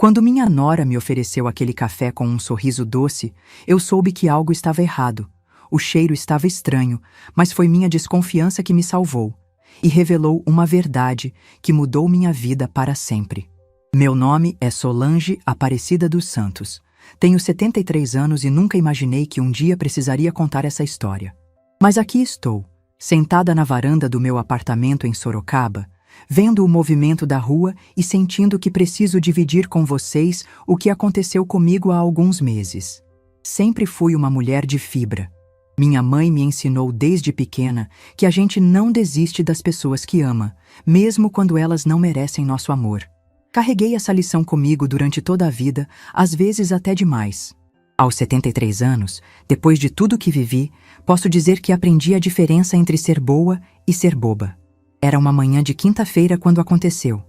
Quando minha nora me ofereceu aquele café com um sorriso doce, eu soube que algo estava errado. O cheiro estava estranho, mas foi minha desconfiança que me salvou e revelou uma verdade que mudou minha vida para sempre. Meu nome é Solange Aparecida dos Santos. Tenho 73 anos e nunca imaginei que um dia precisaria contar essa história. Mas aqui estou, sentada na varanda do meu apartamento em Sorocaba, vendo o movimento da rua e sentindo que preciso dividir com vocês o que aconteceu comigo há alguns meses. Sempre fui uma mulher de fibra. Minha mãe me ensinou desde pequena que a gente não desiste das pessoas que ama, mesmo quando elas não merecem nosso amor. Carreguei essa lição comigo durante toda a vida, às vezes até demais. Aos 73 anos, depois de tudo que vivi, posso dizer que aprendi a diferença entre ser boa e ser boba. Era uma manhã de quinta-feira quando aconteceu.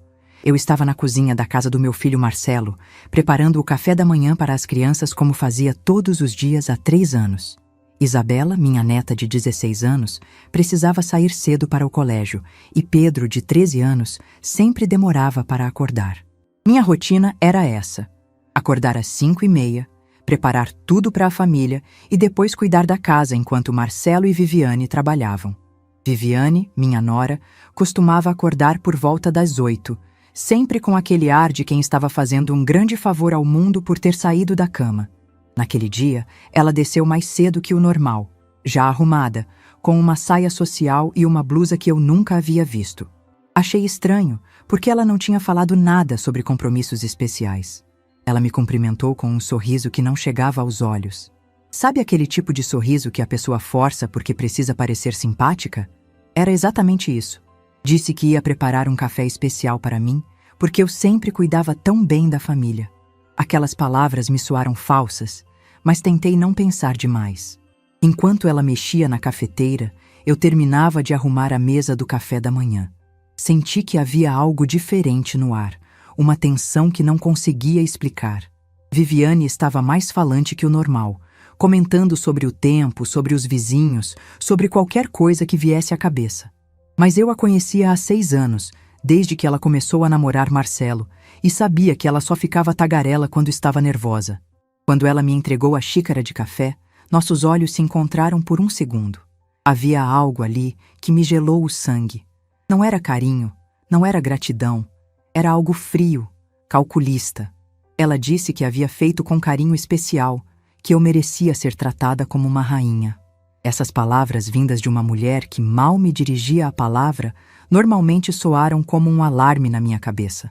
Eu estava na cozinha da casa do meu filho Marcelo, preparando o café da manhã para as crianças como fazia todos os dias há 3 anos. Isabela, minha neta de 16 anos, precisava sair cedo para o colégio e Pedro, de 13 anos, sempre demorava para acordar. Minha rotina era essa: acordar às 5h30, preparar tudo para a família e depois cuidar da casa enquanto Marcelo e Viviane trabalhavam. Viviane, minha nora, costumava acordar por volta das 8, sempre com aquele ar de quem estava fazendo um grande favor ao mundo por ter saído da cama. Naquele dia, ela desceu mais cedo que o normal, já arrumada, com uma saia social e uma blusa que eu nunca havia visto. Achei estranho, porque ela não tinha falado nada sobre compromissos especiais. Ela me cumprimentou com um sorriso que não chegava aos olhos. Sabe aquele tipo de sorriso que a pessoa força porque precisa parecer simpática? Era exatamente isso. Disse que ia preparar um café especial para mim, porque eu sempre cuidava tão bem da família. Aquelas palavras me soaram falsas, mas tentei não pensar demais. Enquanto ela mexia na cafeteira, eu terminava de arrumar a mesa do café da manhã. Senti que havia algo diferente no ar, uma tensão que não conseguia explicar. Viviane estava mais falante que o normal, comentando sobre o tempo, sobre os vizinhos, sobre qualquer coisa que viesse à cabeça. Mas eu a conhecia há 6 anos, desde que ela começou a namorar Marcelo, e sabia que ela só ficava tagarela quando estava nervosa. Quando ela me entregou a xícara de café, nossos olhos se encontraram por um segundo. Havia algo ali que me gelou o sangue. Não era carinho, não era gratidão, era algo frio, calculista. Ela disse que havia feito com carinho especial, que eu merecia ser tratada como uma rainha. Essas palavras vindas de uma mulher que mal me dirigia a palavra, normalmente soaram como um alarme na minha cabeça.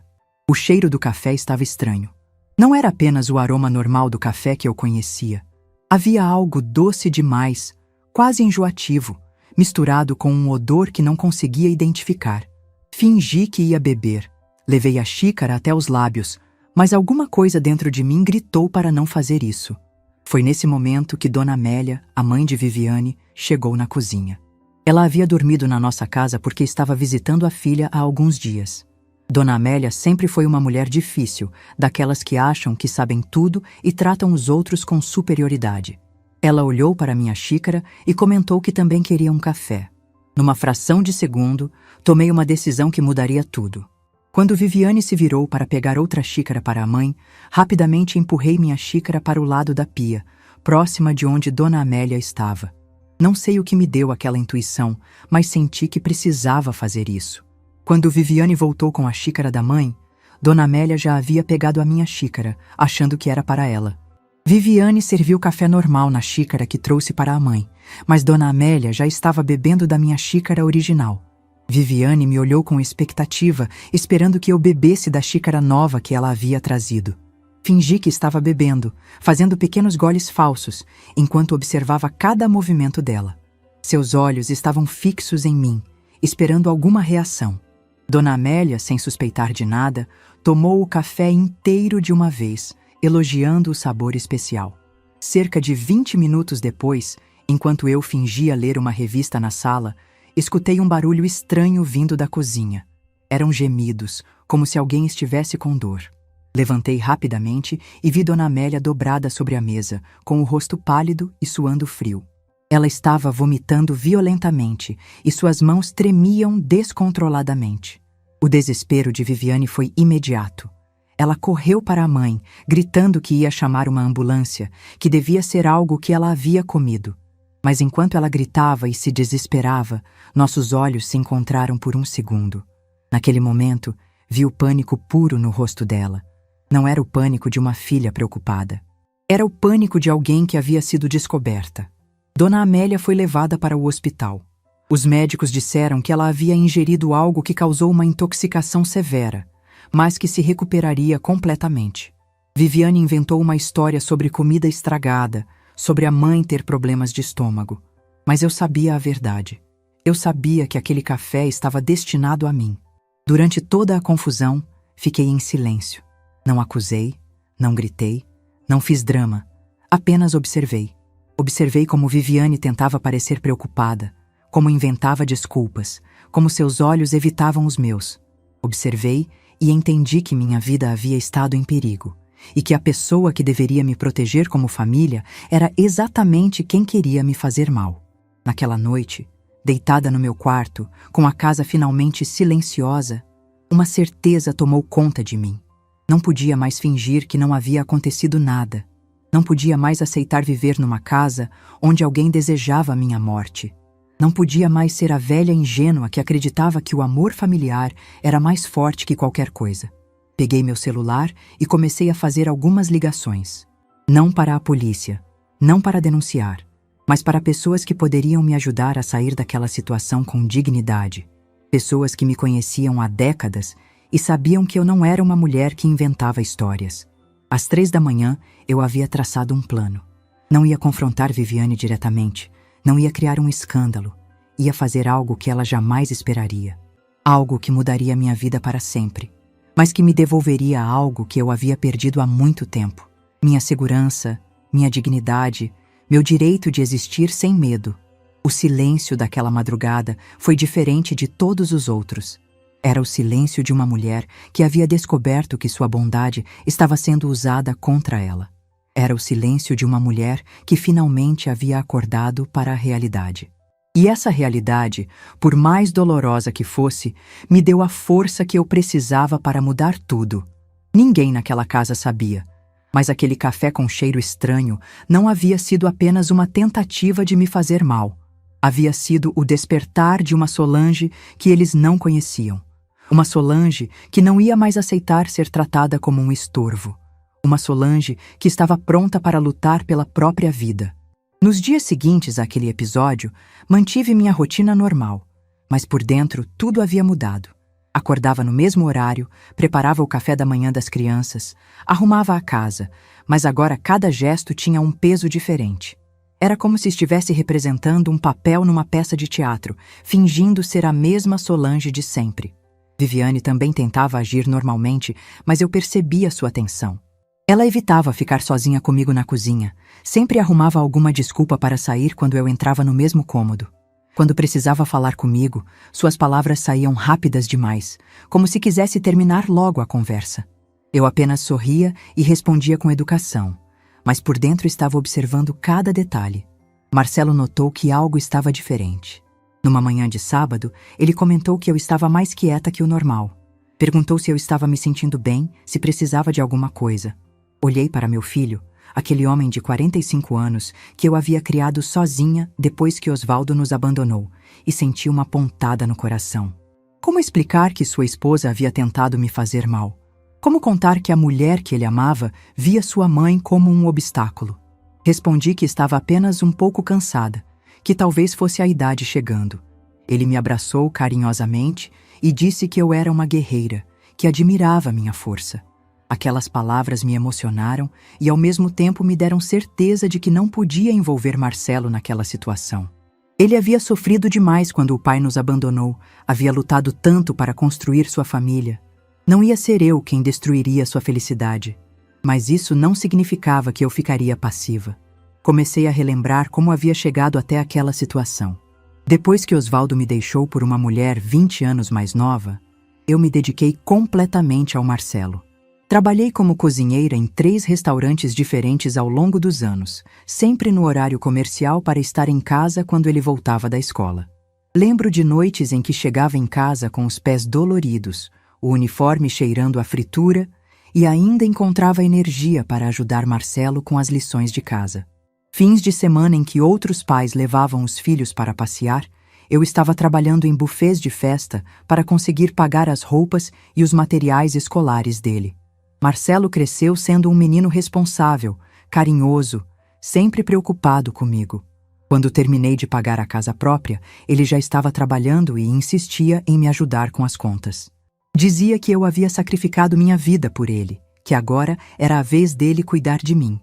O cheiro do café estava estranho. Não era apenas o aroma normal do café que eu conhecia. Havia algo doce demais, quase enjoativo, misturado com um odor que não conseguia identificar. Fingi que ia beber. Levei a xícara até os lábios, mas alguma coisa dentro de mim gritou para não fazer isso. Foi nesse momento que Dona Amélia, a mãe de Viviane, chegou na cozinha. Ela havia dormido na nossa casa porque estava visitando a filha há alguns dias. Dona Amélia sempre foi uma mulher difícil, daquelas que acham que sabem tudo e tratam os outros com superioridade. Ela olhou para minha xícara e comentou que também queria um café. Numa fração de segundo, tomei uma decisão que mudaria tudo. Quando Viviane se virou para pegar outra xícara para a mãe, rapidamente empurrei minha xícara para o lado da pia, próxima de onde Dona Amélia estava. Não sei o que me deu aquela intuição, mas senti que precisava fazer isso. Quando Viviane voltou com a xícara da mãe, Dona Amélia já havia pegado a minha xícara, achando que era para ela. Viviane serviu café normal na xícara que trouxe para a mãe, mas Dona Amélia já estava bebendo da minha xícara original. Viviane me olhou com expectativa, esperando que eu bebesse da xícara nova que ela havia trazido. Fingi que estava bebendo, fazendo pequenos goles falsos, enquanto observava cada movimento dela. Seus olhos estavam fixos em mim, esperando alguma reação. Dona Amélia, sem suspeitar de nada, tomou o café inteiro de uma vez, elogiando o sabor especial. Cerca de 20 minutos depois, enquanto eu fingia ler uma revista na sala, escutei um barulho estranho vindo da cozinha. Eram gemidos, como se alguém estivesse com dor. Levantei rapidamente e vi Dona Amélia dobrada sobre a mesa, com o rosto pálido e suando frio. Ela estava vomitando violentamente e suas mãos tremiam descontroladamente. O desespero de Viviane foi imediato. Ela correu para a mãe, gritando que ia chamar uma ambulância, que devia ser algo que ela havia comido. Mas enquanto ela gritava e se desesperava, nossos olhos se encontraram por um segundo. Naquele momento, vi o pânico puro no rosto dela. Não era o pânico de uma filha preocupada. Era o pânico de alguém que havia sido descoberta. Dona Amélia foi levada para o hospital. Os médicos disseram que ela havia ingerido algo que causou uma intoxicação severa, mas que se recuperaria completamente. Viviane inventou uma história sobre comida estragada, sobre a mãe ter problemas de estômago. Mas eu sabia a verdade. Eu sabia que aquele café estava destinado a mim. Durante toda a confusão, fiquei em silêncio. Não acusei, não gritei, não fiz drama. Apenas observei. Observei como Viviane tentava parecer preocupada, como inventava desculpas, como seus olhos evitavam os meus. Observei e entendi que minha vida havia estado em perigo, e que a pessoa que deveria me proteger como família era exatamente quem queria me fazer mal. Naquela noite, deitada no meu quarto, com a casa finalmente silenciosa, uma certeza tomou conta de mim. Não podia mais fingir que não havia acontecido nada. Não podia mais aceitar viver numa casa onde alguém desejava a minha morte. Não podia mais ser a velha ingênua que acreditava que o amor familiar era mais forte que qualquer coisa. Peguei meu celular e comecei a fazer algumas ligações. Não para a polícia, não para denunciar, mas para pessoas que poderiam me ajudar a sair daquela situação com dignidade. Pessoas que me conheciam há décadas e sabiam que eu não era uma mulher que inventava histórias. Às 3 da manhã, eu havia traçado um plano. Não ia confrontar Viviane diretamente, não ia criar um escândalo, ia fazer algo que ela jamais esperaria. Algo que mudaria minha vida para sempre, mas que me devolveria algo que eu havia perdido há muito tempo. Minha segurança, minha dignidade, meu direito de existir sem medo. O silêncio daquela madrugada foi diferente de todos os outros. Era o silêncio de uma mulher que havia descoberto que sua bondade estava sendo usada contra ela. Era o silêncio de uma mulher que finalmente havia acordado para a realidade. E essa realidade, por mais dolorosa que fosse, me deu a força que eu precisava para mudar tudo. Ninguém naquela casa sabia, mas aquele café com cheiro estranho não havia sido apenas uma tentativa de me fazer mal. Havia sido o despertar de uma Solange que eles não conheciam. Uma Solange que não ia mais aceitar ser tratada como um estorvo. Uma Solange que estava pronta para lutar pela própria vida. Nos dias seguintes àquele episódio, mantive minha rotina normal, mas por dentro tudo havia mudado. Acordava no mesmo horário, preparava o café da manhã das crianças, arrumava a casa, mas agora cada gesto tinha um peso diferente. Era como se estivesse representando um papel numa peça de teatro, fingindo ser a mesma Solange de sempre. Viviane também tentava agir normalmente, mas eu percebia sua tensão. Ela evitava ficar sozinha comigo na cozinha, sempre arrumava alguma desculpa para sair quando eu entrava no mesmo cômodo. Quando precisava falar comigo, suas palavras saíam rápidas demais, como se quisesse terminar logo a conversa. Eu apenas sorria e respondia com educação, mas por dentro estava observando cada detalhe. Marcelo notou que algo estava diferente. Numa manhã de sábado, ele comentou que eu estava mais quieta que o normal. Perguntou se eu estava me sentindo bem, se precisava de alguma coisa. Olhei para meu filho, aquele homem de 45 anos que eu havia criado sozinha depois que Osvaldo nos abandonou, e senti uma pontada no coração. Como explicar que sua esposa havia tentado me fazer mal? Como contar que a mulher que ele amava via sua mãe como um obstáculo? Respondi que estava apenas um pouco cansada, que talvez fosse a idade chegando. Ele me abraçou carinhosamente e disse que eu era uma guerreira, que admirava minha força. Aquelas palavras me emocionaram e ao mesmo tempo me deram certeza de que não podia envolver Marcelo naquela situação. Ele havia sofrido demais quando o pai nos abandonou, havia lutado tanto para construir sua família. Não ia ser eu quem destruiria sua felicidade, mas isso não significava que eu ficaria passiva. Comecei a relembrar como havia chegado até aquela situação. Depois que Osvaldo me deixou por uma mulher 20 anos mais nova, eu me dediquei completamente ao Marcelo. Trabalhei como cozinheira em 3 restaurantes diferentes ao longo dos anos, sempre no horário comercial para estar em casa quando ele voltava da escola. Lembro de noites em que chegava em casa com os pés doloridos, o uniforme cheirando a fritura e ainda encontrava energia para ajudar Marcelo com as lições de casa. Fins de semana em que outros pais levavam os filhos para passear, eu estava trabalhando em buffets de festa para conseguir pagar as roupas e os materiais escolares dele. Marcelo cresceu sendo um menino responsável, carinhoso, sempre preocupado comigo. Quando terminei de pagar a casa própria, ele já estava trabalhando e insistia em me ajudar com as contas. Dizia que eu havia sacrificado minha vida por ele, que agora era a vez dele cuidar de mim.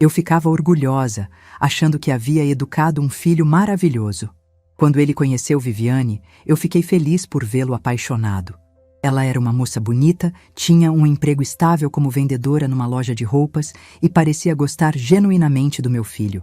Eu ficava orgulhosa, achando que havia educado um filho maravilhoso. Quando ele conheceu Viviane, eu fiquei feliz por vê-lo apaixonado. Ela era uma moça bonita, tinha um emprego estável como vendedora numa loja de roupas e parecia gostar genuinamente do meu filho.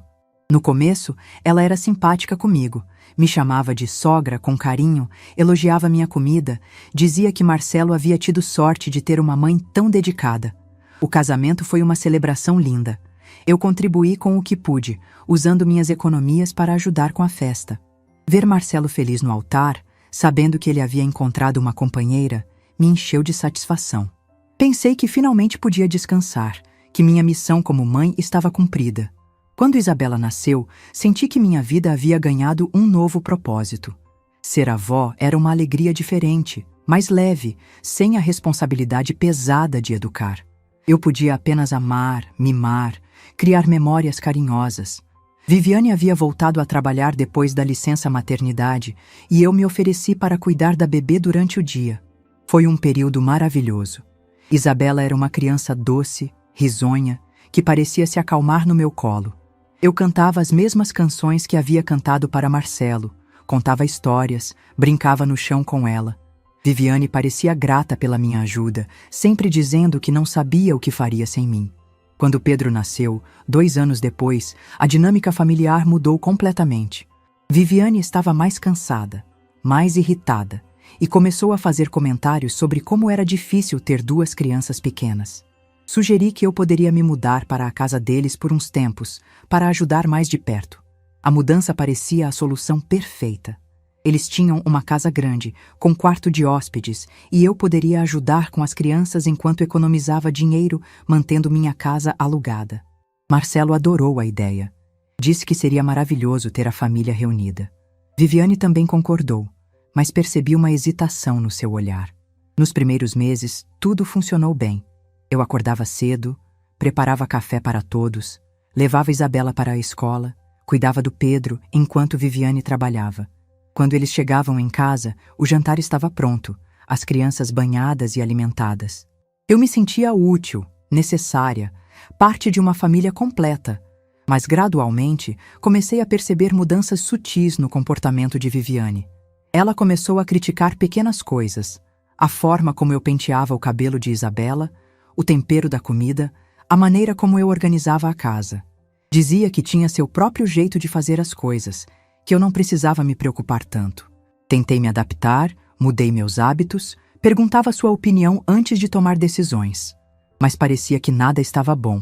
No começo, ela era simpática comigo, me chamava de sogra com carinho, elogiava minha comida, dizia que Marcelo havia tido sorte de ter uma mãe tão dedicada. O casamento foi uma celebração linda. Eu contribuí com o que pude, usando minhas economias para ajudar com a festa. Ver Marcelo feliz no altar, sabendo que ele havia encontrado uma companheira, me encheu de satisfação. Pensei que finalmente podia descansar, que minha missão como mãe estava cumprida. Quando Isabela nasceu, senti que minha vida havia ganhado um novo propósito. Ser avó era uma alegria diferente, mais leve, sem a responsabilidade pesada de educar. Eu podia apenas amar, mimar, criar memórias carinhosas. Viviane havia voltado a trabalhar depois da licença maternidade e eu me ofereci para cuidar da bebê durante o dia. Foi um período maravilhoso. Isabela era uma criança doce, risonha, que parecia se acalmar no meu colo. Eu cantava as mesmas canções que havia cantado para Marcelo, contava histórias, brincava no chão com ela. Viviane parecia grata pela minha ajuda, sempre dizendo que não sabia o que faria sem mim. Quando Pedro nasceu, 2 anos depois, a dinâmica familiar mudou completamente. Viviane estava mais cansada, mais irritada, e começou a fazer comentários sobre como era difícil ter 2 crianças pequenas. Sugeri que eu poderia me mudar para a casa deles por uns tempos, para ajudar mais de perto. A mudança parecia a solução perfeita. Eles tinham uma casa grande, com quarto de hóspedes, e eu poderia ajudar com as crianças enquanto economizava dinheiro, mantendo minha casa alugada. Marcelo adorou a ideia. Disse que seria maravilhoso ter a família reunida. Viviane também concordou, mas percebi uma hesitação no seu olhar. Nos primeiros meses, tudo funcionou bem. Eu acordava cedo, preparava café para todos, levava Isabela para a escola, cuidava do Pedro enquanto Viviane trabalhava. Quando eles chegavam em casa, o jantar estava pronto, as crianças banhadas e alimentadas. Eu me sentia útil, necessária, parte de uma família completa, mas gradualmente comecei a perceber mudanças sutis no comportamento de Viviane. Ela começou a criticar pequenas coisas, a forma como eu penteava o cabelo de Isabela, o tempero da comida, a maneira como eu organizava a casa. Dizia que tinha seu próprio jeito de fazer as coisas, que eu não precisava me preocupar tanto. Tentei me adaptar, mudei meus hábitos, perguntava sua opinião antes de tomar decisões. Mas parecia que nada estava bom.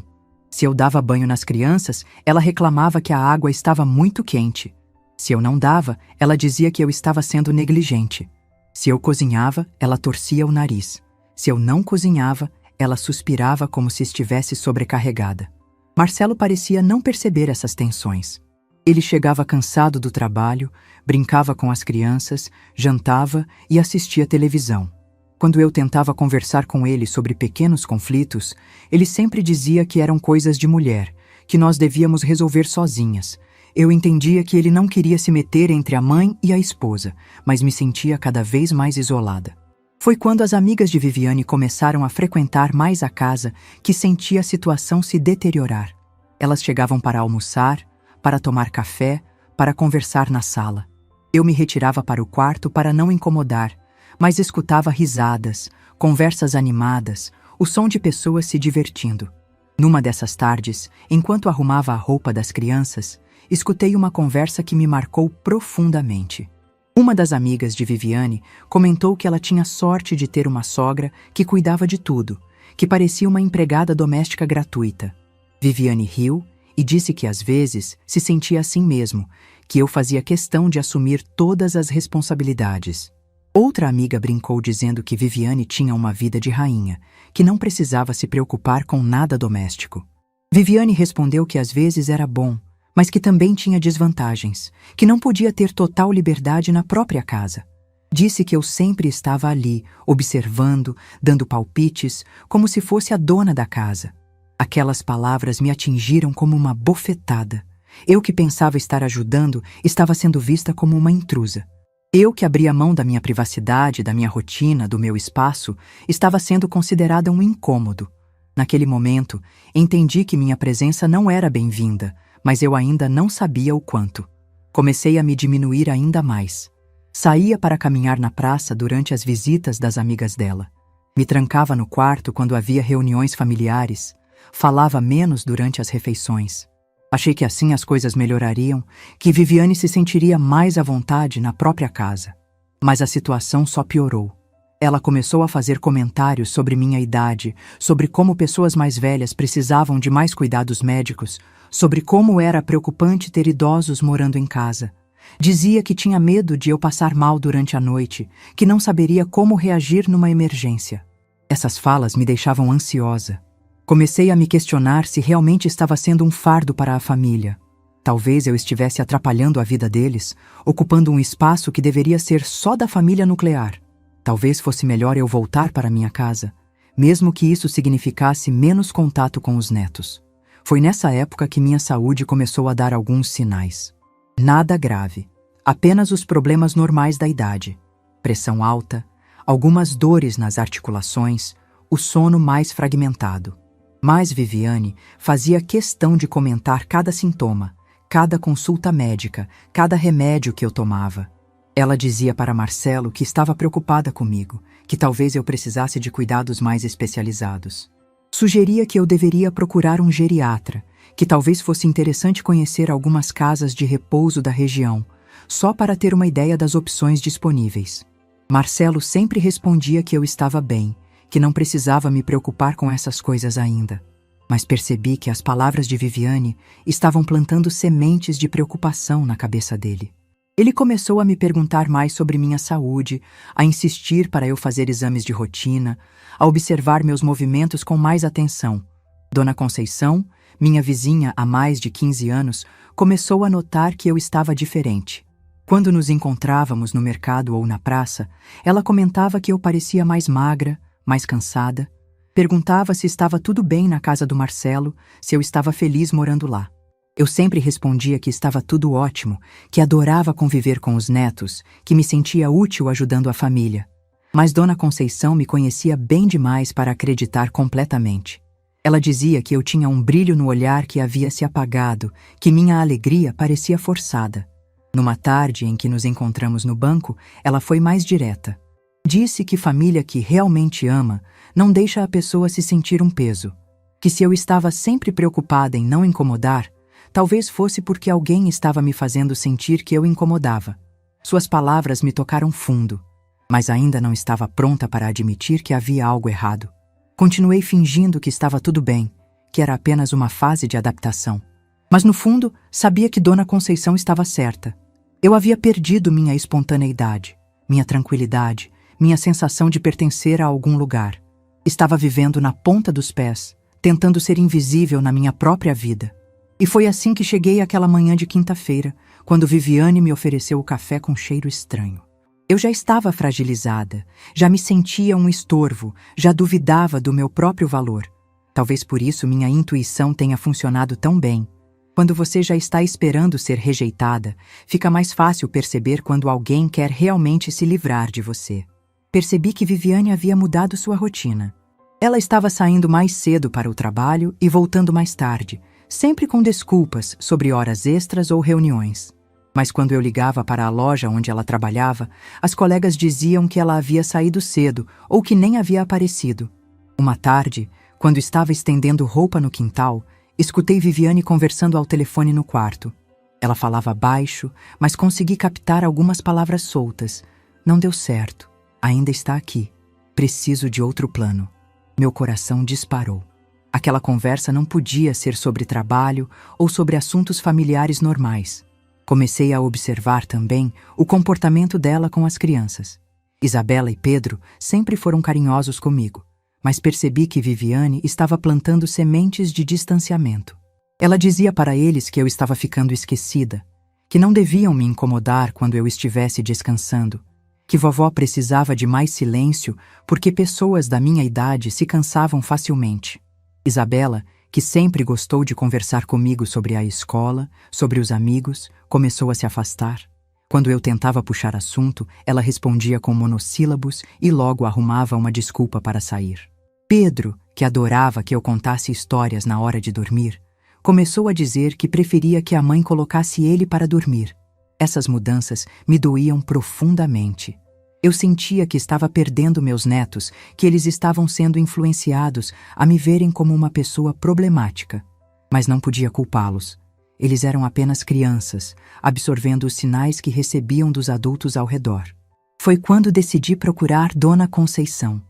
Se eu dava banho nas crianças, ela reclamava que a água estava muito quente. Se eu não dava, ela dizia que eu estava sendo negligente. Se eu cozinhava, ela torcia o nariz. Se eu não cozinhava, ela suspirava como se estivesse sobrecarregada. Marcelo parecia não perceber essas tensões. Ele chegava cansado do trabalho, brincava com as crianças, jantava e assistia televisão. Quando eu tentava conversar com ele sobre pequenos conflitos, ele sempre dizia que eram coisas de mulher, que nós devíamos resolver sozinhas. Eu entendia que ele não queria se meter entre a mãe e a esposa, mas me sentia cada vez mais isolada. Foi quando as amigas de Viviane começaram a frequentar mais a casa que senti a situação se deteriorar. Elas chegavam para almoçar, para tomar café, para conversar na sala. Eu me retirava para o quarto para não incomodar, mas escutava risadas, conversas animadas, o som de pessoas se divertindo. Numa dessas tardes, enquanto arrumava a roupa das crianças, escutei uma conversa que me marcou profundamente. Uma das amigas de Viviane comentou que ela tinha sorte de ter uma sogra que cuidava de tudo, que parecia uma empregada doméstica gratuita. Viviane riu e disse que às vezes se sentia assim mesmo, que eu fazia questão de assumir todas as responsabilidades. Outra amiga brincou dizendo que Viviane tinha uma vida de rainha, que não precisava se preocupar com nada doméstico. Viviane respondeu que às vezes era bom, mas que também tinha desvantagens, que não podia ter total liberdade na própria casa. Disse que eu sempre estava ali, observando, dando palpites, como se fosse a dona da casa. Aquelas palavras me atingiram como uma bofetada. Eu que pensava estar ajudando, estava sendo vista como uma intrusa. Eu que abria mão da minha privacidade, da minha rotina, do meu espaço, estava sendo considerada um incômodo. Naquele momento, entendi que minha presença não era bem-vinda, mas eu ainda não sabia o quanto. Comecei a me diminuir ainda mais. Saía para caminhar na praça durante as visitas das amigas dela. Me trancava no quarto quando havia reuniões familiares. Falava menos durante as refeições. Achei que assim as coisas melhorariam, que Viviane se sentiria mais à vontade na própria casa. Mas a situação só piorou. Ela começou a fazer comentários sobre minha idade, sobre como pessoas mais velhas precisavam de mais cuidados médicos, sobre como era preocupante ter idosos morando em casa. Dizia que tinha medo de eu passar mal durante a noite, que não saberia como reagir numa emergência. Essas falas me deixavam ansiosa. Comecei a me questionar se realmente estava sendo um fardo para a família. Talvez eu estivesse atrapalhando a vida deles, ocupando um espaço que deveria ser só da família nuclear. Talvez fosse melhor eu voltar para minha casa, mesmo que isso significasse menos contato com os netos. Foi nessa época que minha saúde começou a dar alguns sinais. Nada grave, apenas os problemas normais da idade. Pressão alta, algumas dores nas articulações, o sono mais fragmentado. Mas Viviane fazia questão de comentar cada sintoma, cada consulta médica, cada remédio que eu tomava. Ela dizia para Marcelo que estava preocupada comigo, que talvez eu precisasse de cuidados mais especializados. Sugeria que eu deveria procurar um geriatra, que talvez fosse interessante conhecer algumas casas de repouso da região, só para ter uma ideia das opções disponíveis. Marcelo sempre respondia que eu estava bem, que não precisava me preocupar com essas coisas ainda. Mas percebi que as palavras de Viviane estavam plantando sementes de preocupação na cabeça dele. Ele começou a me perguntar mais sobre minha saúde, a insistir para eu fazer exames de rotina, a observar meus movimentos com mais atenção. Dona Conceição, minha vizinha há mais de 15 anos, começou a notar que eu estava diferente. Quando nos encontrávamos no mercado ou na praça, ela comentava que eu parecia mais magra, mais cansada. Perguntava se estava tudo bem na casa do Marcelo, se eu estava feliz morando lá. Eu sempre respondia que estava tudo ótimo, que adorava conviver com os netos, que me sentia útil ajudando a família. Mas Dona Conceição me conhecia bem demais para acreditar completamente. Ela dizia que eu tinha um brilho no olhar que havia se apagado, que minha alegria parecia forçada. Numa tarde em que nos encontramos no banco, ela foi mais direta. Disse que família que realmente ama não deixa a pessoa se sentir um peso. Que se eu estava sempre preocupada em não incomodar, talvez fosse porque alguém estava me fazendo sentir que eu incomodava. Suas palavras me tocaram fundo, mas ainda não estava pronta para admitir que havia algo errado. Continuei fingindo que estava tudo bem, que era apenas uma fase de adaptação. Mas no fundo, sabia que Dona Conceição estava certa. Eu havia perdido minha espontaneidade, minha tranquilidade, minha sensação de pertencer a algum lugar. Estava vivendo na ponta dos pés, tentando ser invisível na minha própria vida. E foi assim que cheguei àquela manhã de quinta-feira, quando Viviane me ofereceu o café com cheiro estranho. Eu já estava fragilizada, já me sentia um estorvo, já duvidava do meu próprio valor. Talvez por isso minha intuição tenha funcionado tão bem. Quando você já está esperando ser rejeitada, fica mais fácil perceber quando alguém quer realmente se livrar de você. Percebi que Viviane havia mudado sua rotina. Ela estava saindo mais cedo para o trabalho e voltando mais tarde, sempre com desculpas sobre horas extras ou reuniões. Mas quando eu ligava para a loja onde ela trabalhava, as colegas diziam que ela havia saído cedo ou que nem havia aparecido. Uma tarde, quando estava estendendo roupa no quintal, escutei Viviane conversando ao telefone no quarto. Ela falava baixo, mas consegui captar algumas palavras soltas. Não deu certo. Ainda está aqui. Preciso de outro plano. Meu coração disparou. Aquela conversa não podia ser sobre trabalho ou sobre assuntos familiares normais. Comecei a observar também o comportamento dela com as crianças. Isabela e Pedro sempre foram carinhosos comigo, mas percebi que Viviane estava plantando sementes de distanciamento. Ela dizia para eles que eu estava ficando esquecida, que não deviam me incomodar quando eu estivesse descansando, que vovó precisava de mais silêncio porque pessoas da minha idade se cansavam facilmente. Isabela, que sempre gostou de conversar comigo sobre a escola, sobre os amigos, começou a se afastar. Quando eu tentava puxar assunto, ela respondia com monossílabos e logo arrumava uma desculpa para sair. Pedro, que adorava que eu contasse histórias na hora de dormir, começou a dizer que preferia que a mãe colocasse ele para dormir. Essas mudanças me doíam profundamente. Eu sentia que estava perdendo meus netos, que eles estavam sendo influenciados a me verem como uma pessoa problemática. Mas não podia culpá-los. Eles eram apenas crianças, absorvendo os sinais que recebiam dos adultos ao redor. Foi quando decidi procurar Dona Conceição.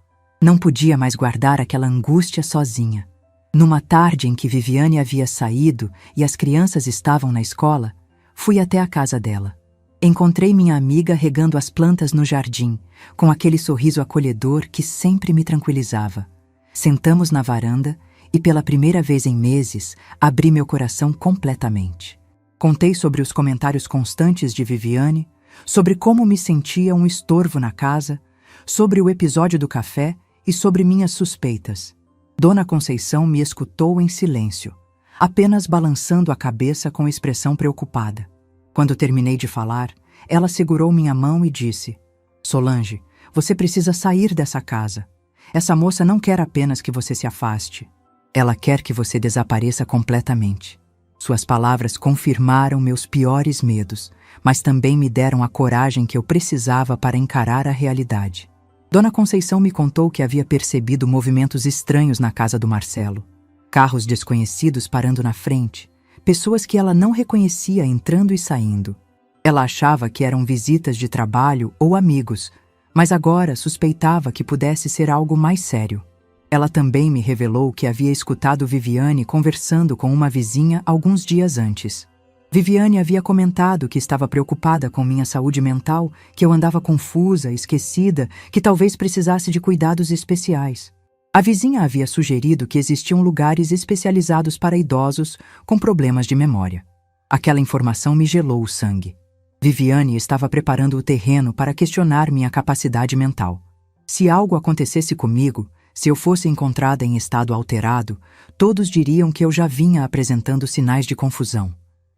Não podia mais guardar aquela angústia sozinha. Numa tarde em que Viviane havia saído e as crianças estavam na escola, fui até a casa dela. Encontrei minha amiga regando as plantas no jardim, com aquele sorriso acolhedor que sempre me tranquilizava. Sentamos na varanda e, pela primeira vez em meses, abri meu coração completamente. Contei sobre os comentários constantes de Viviane, sobre como me sentia um estorvo na casa, sobre o episódio do café e sobre minhas suspeitas. Dona Conceição me escutou em silêncio, apenas balançando a cabeça com expressão preocupada. Quando terminei de falar, ela segurou minha mão e disse: Solange, você precisa sair dessa casa. Essa moça não quer apenas que você se afaste. Ela quer que você desapareça completamente. Suas palavras confirmaram meus piores medos, mas também me deram a coragem que eu precisava para encarar a realidade. Dona Conceição me contou que havia percebido movimentos estranhos na casa do Marcelo. Carros desconhecidos parando na frente, pessoas que ela não reconhecia entrando e saindo. Ela achava que eram visitas de trabalho ou amigos, mas agora suspeitava que pudesse ser algo mais sério. Ela também me revelou que havia escutado Viviane conversando com uma vizinha alguns dias antes. Viviane havia comentado que estava preocupada com minha saúde mental, que eu andava confusa, esquecida, que talvez precisasse de cuidados especiais. A vizinha havia sugerido que existiam lugares especializados para idosos com problemas de memória. Aquela informação me gelou o sangue. Viviane estava preparando o terreno para questionar minha capacidade mental. Se algo acontecesse comigo, se eu fosse encontrada em estado alterado, todos diriam que eu já vinha apresentando sinais de confusão.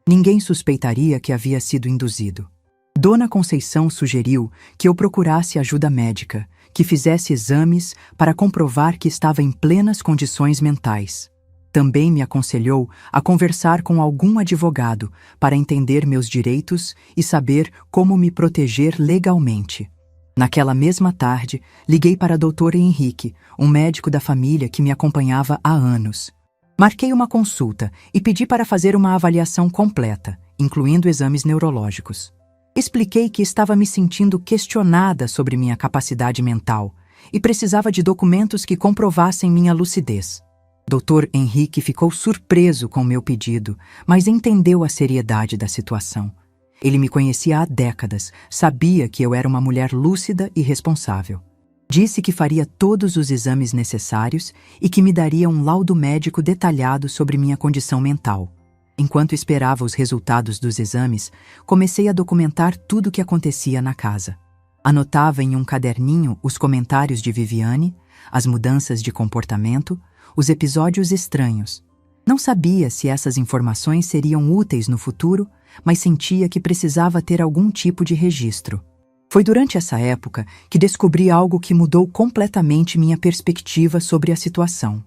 Ninguém suspeitaria que havia sido induzido. Dona Conceição sugeriu que eu procurasse ajuda médica, que fizesse exames para comprovar que estava em plenas condições mentais. Também me aconselhou a conversar com algum advogado para entender meus direitos e saber como me proteger legalmente. Naquela mesma tarde, liguei para Dr. Henrique, um médico da família que me acompanhava há anos. Marquei uma consulta e pedi para fazer uma avaliação completa, incluindo exames neurológicos. Expliquei que estava me sentindo questionada sobre minha capacidade mental e precisava de documentos que comprovassem minha lucidez. Dr. Henrique ficou surpreso com meu pedido, mas entendeu a seriedade da situação. Ele me conhecia há décadas, sabia que eu era uma mulher lúcida e responsável. Disse que faria todos os exames necessários e que me daria um laudo médico detalhado sobre minha condição mental. Enquanto esperava os resultados dos exames, comecei a documentar tudo o que acontecia na casa. Anotava em um caderninho os comentários de Viviane, as mudanças de comportamento, os episódios estranhos. Não sabia se essas informações seriam úteis no futuro, mas sentia que precisava ter algum tipo de registro. Foi durante essa época que descobri algo que mudou completamente minha perspectiva sobre a situação.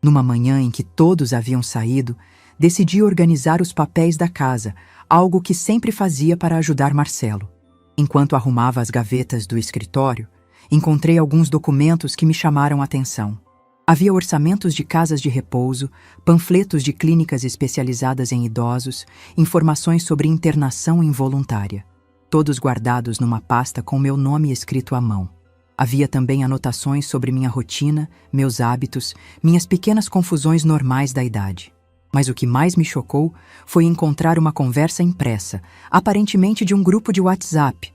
Numa manhã em que todos haviam saído, decidi organizar os papéis da casa, algo que sempre fazia para ajudar Marcelo. Enquanto arrumava as gavetas do escritório, encontrei alguns documentos que me chamaram a atenção. Havia orçamentos de casas de repouso, panfletos de clínicas especializadas em idosos, informações sobre internação involuntária. Todos guardados numa pasta com meu nome escrito à mão. Havia também anotações sobre minha rotina, meus hábitos, minhas pequenas confusões normais da idade. Mas o que mais me chocou foi encontrar uma conversa impressa, aparentemente de um grupo de WhatsApp.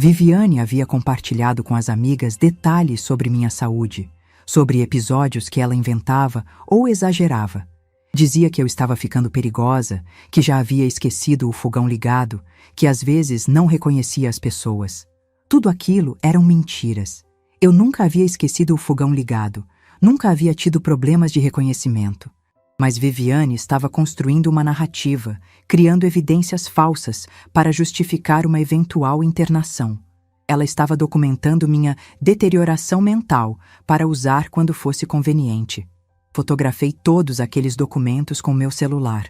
Viviane havia compartilhado com as amigas detalhes sobre minha saúde, sobre episódios que ela inventava ou exagerava. Dizia que eu estava ficando perigosa, que já havia esquecido o fogão ligado, que às vezes não reconhecia as pessoas. Tudo aquilo eram mentiras. Eu nunca havia esquecido o fogão ligado, nunca havia tido problemas de reconhecimento. Mas Viviane estava construindo uma narrativa, criando evidências falsas para justificar uma eventual internação. Ela estava documentando minha deterioração mental para usar quando fosse conveniente. Fotografei todos aqueles documentos com meu celular.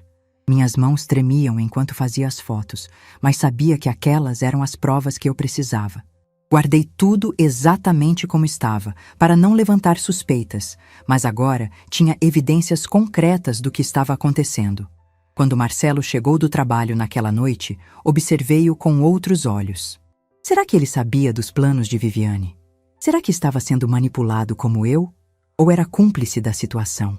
Minhas mãos tremiam enquanto fazia as fotos, mas sabia que aquelas eram as provas que eu precisava. Guardei tudo exatamente como estava, para não levantar suspeitas, mas agora tinha evidências concretas do que estava acontecendo. Quando Marcelo chegou do trabalho naquela noite, observei-o com outros olhos. Será que ele sabia dos planos de Viviane? Será que estava sendo manipulado como eu? Ou era cúmplice da situação?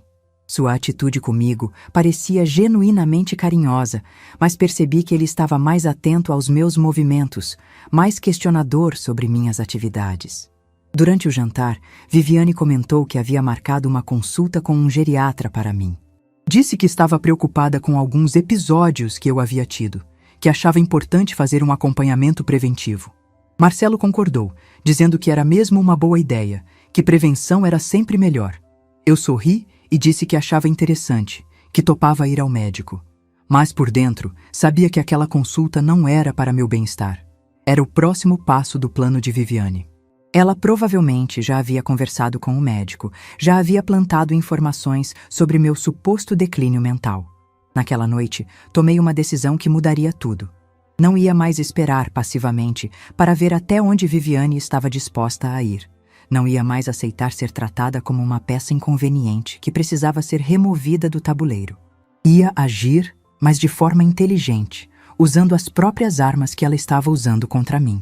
Sua atitude comigo parecia genuinamente carinhosa, mas percebi que ele estava mais atento aos meus movimentos, mais questionador sobre minhas atividades. Durante o jantar, Viviane comentou que havia marcado uma consulta com um geriatra para mim. Disse que estava preocupada com alguns episódios que eu havia tido, que achava importante fazer um acompanhamento preventivo. Marcelo concordou, dizendo que era mesmo uma boa ideia, que prevenção era sempre melhor. Eu sorri e disse que achava interessante, que topava ir ao médico. Mas por dentro, sabia que aquela consulta não era para meu bem-estar. Era o próximo passo do plano de Viviane. Ela provavelmente já havia conversado com o médico, já havia plantado informações sobre meu suposto declínio mental. Naquela noite, tomei uma decisão que mudaria tudo. Não ia mais esperar passivamente para ver até onde Viviane estava disposta a ir. Não ia mais aceitar ser tratada como uma peça inconveniente que precisava ser removida do tabuleiro. Ia agir, mas de forma inteligente, usando as próprias armas que ela estava usando contra mim.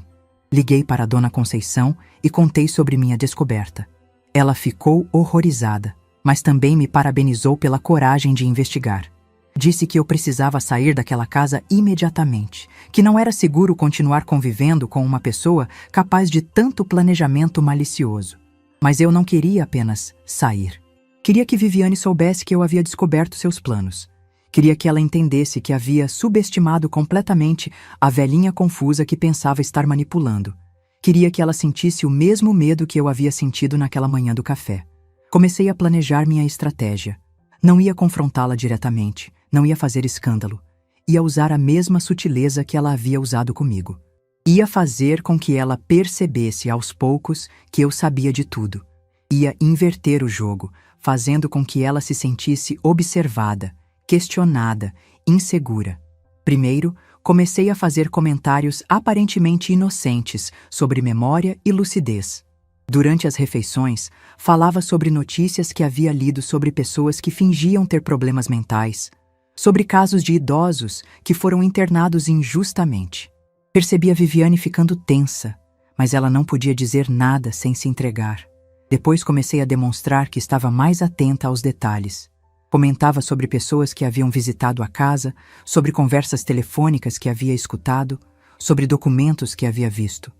Liguei para a Dona Conceição e contei sobre minha descoberta. Ela ficou horrorizada, mas também me parabenizou pela coragem de investigar. Disse que eu precisava sair daquela casa imediatamente, que não era seguro continuar convivendo com uma pessoa capaz de tanto planejamento malicioso. Mas eu não queria apenas sair. Queria que Viviane soubesse que eu havia descoberto seus planos. Queria que ela entendesse que havia subestimado completamente a velhinha confusa que pensava estar manipulando. Queria que ela sentisse o mesmo medo que eu havia sentido naquela manhã do café. Comecei a planejar minha estratégia. Não ia confrontá-la diretamente. Não ia fazer escândalo. Ia usar a mesma sutileza que ela havia usado comigo. Ia fazer com que ela percebesse aos poucos que eu sabia de tudo. Ia inverter o jogo, fazendo com que ela se sentisse observada, questionada, insegura. Primeiro, comecei a fazer comentários aparentemente inocentes sobre memória e lucidez. Durante as refeições, falava sobre notícias que havia lido sobre pessoas que fingiam ter problemas mentais, sobre casos de idosos que foram internados injustamente. Percebi a Viviane ficando tensa, mas ela não podia dizer nada sem se entregar. Depois comecei a demonstrar que estava mais atenta aos detalhes. Comentava sobre pessoas que haviam visitado a casa, sobre conversas telefônicas que havia escutado, sobre documentos que havia visto.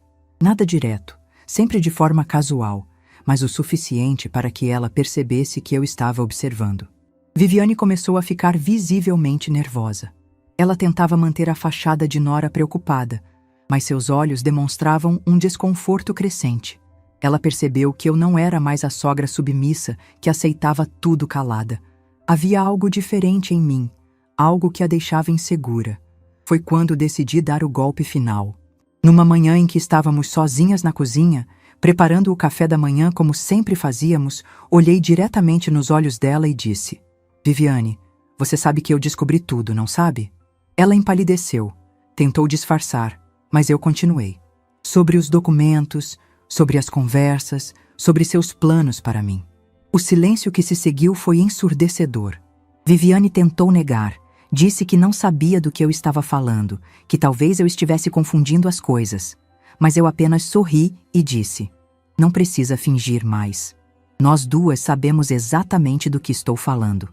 Nada direto, sempre de forma casual, mas o suficiente para que ela percebesse que eu estava observando. Viviane começou a ficar visivelmente nervosa. Ela tentava manter a fachada de nora preocupada, mas seus olhos demonstravam um desconforto crescente. Ela percebeu que eu não era mais a sogra submissa que aceitava tudo calada. Havia algo diferente em mim, algo que a deixava insegura. Foi quando decidi dar o golpe final. Numa manhã em que estávamos sozinhas na cozinha, preparando o café da manhã como sempre fazíamos, olhei diretamente nos olhos dela e disse: Viviane, você sabe que eu descobri tudo, não sabe? Ela empalideceu, tentou disfarçar, mas eu continuei. Sobre os documentos, sobre as conversas, sobre seus planos para mim. O silêncio que se seguiu foi ensurdecedor. Viviane tentou negar, disse que não sabia do que eu estava falando, que talvez eu estivesse confundindo as coisas. Mas eu apenas sorri e disse: não precisa fingir mais. Nós duas sabemos exatamente do que estou falando.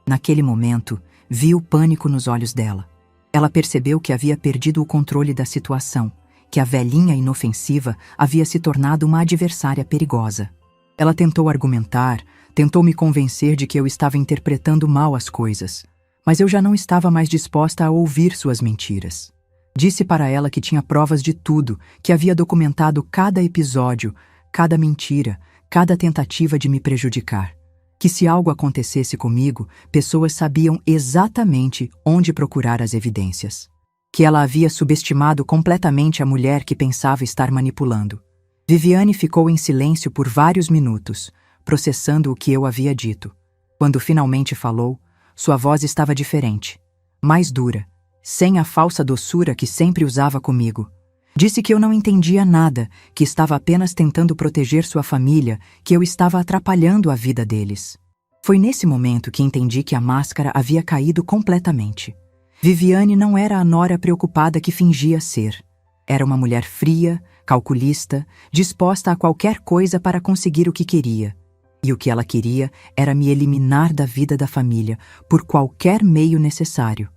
Naquele momento, vi o pânico nos olhos dela. Ela percebeu que havia perdido o controle da situação que a velhinha inofensiva havia se tornado uma adversária perigosa. Ela tentou argumentar, tentou me convencer de que eu estava interpretando mal as coisas, mas eu já não estava mais disposta a ouvir suas mentiras. Disse para ela que tinha provas de tudo, que havia documentado cada episódio, cada mentira, cada tentativa de me prejudicar. Que se algo acontecesse comigo, pessoas sabiam exatamente onde procurar as evidências. Que ela havia subestimado completamente a mulher que pensava estar manipulando. Viviane ficou em silêncio por vários minutos, processando o que eu havia dito. Quando finalmente falou, sua voz estava diferente, mais dura, sem a falsa doçura que sempre usava comigo. Disse que eu não entendia nada, que estava apenas tentando proteger sua família, que eu estava atrapalhando a vida deles. Foi nesse momento que entendi que a máscara havia caído completamente. Viviane não era a nora preocupada que fingia ser. Era uma mulher fria, calculista, disposta a qualquer coisa para conseguir o que queria. E o que ela queria era me eliminar da vida da família, por qualquer meio necessário.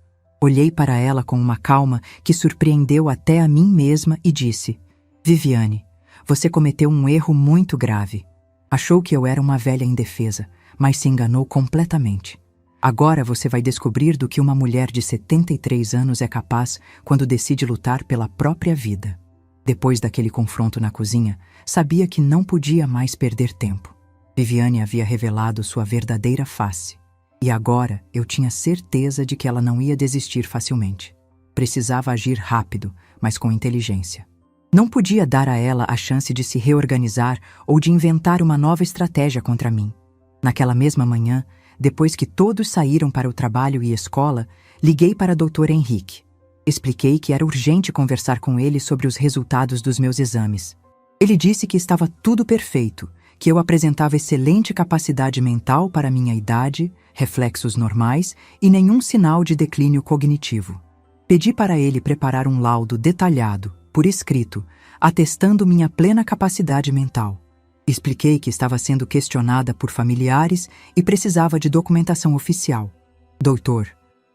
Olhei para ela com uma calma que surpreendeu até a mim mesma e disse: Viviane, você cometeu um erro muito grave. Achou que eu era uma velha indefesa, mas se enganou completamente. Agora você vai descobrir do que uma mulher de 73 anos é capaz quando decide lutar pela própria vida. Depois daquele confronto na cozinha, sabia que não podia mais perder tempo. Viviane havia revelado sua verdadeira face. E agora eu tinha certeza de que ela não ia desistir facilmente. Precisava agir rápido, mas com inteligência. Não podia dar a ela a chance de se reorganizar ou de inventar uma nova estratégia contra mim. Naquela mesma manhã, depois que todos saíram para o trabalho e escola, liguei para o Dr. Henrique. Expliquei que era urgente conversar com ele sobre os resultados dos meus exames. Ele disse que estava tudo perfeito, que eu apresentava excelente capacidade mental para minha idade, reflexos normais e nenhum sinal de declínio cognitivo. Pedi para ele preparar um laudo detalhado, por escrito, atestando minha plena capacidade mental. Expliquei que estava sendo questionada por familiares e precisava de documentação oficial. Doutor,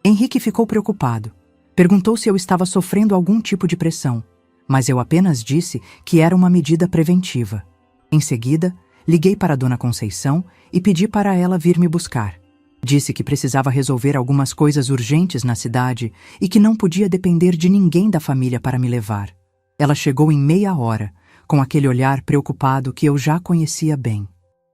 Henrique ficou preocupado. Perguntou se eu estava sofrendo algum tipo de pressão, mas eu apenas disse que era uma medida preventiva. Em seguida, liguei para a Dona Conceição e pedi para ela vir me buscar. Disse que precisava resolver algumas coisas urgentes na cidade e que não podia depender de ninguém da família para me levar. Ela chegou em meia hora, com aquele olhar preocupado que eu já conhecia bem.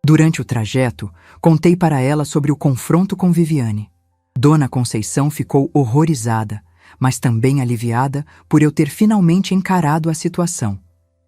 Durante o trajeto, contei para ela sobre o confronto com Viviane. Dona Conceição ficou horrorizada, mas também aliviada por eu ter finalmente encarado a situação.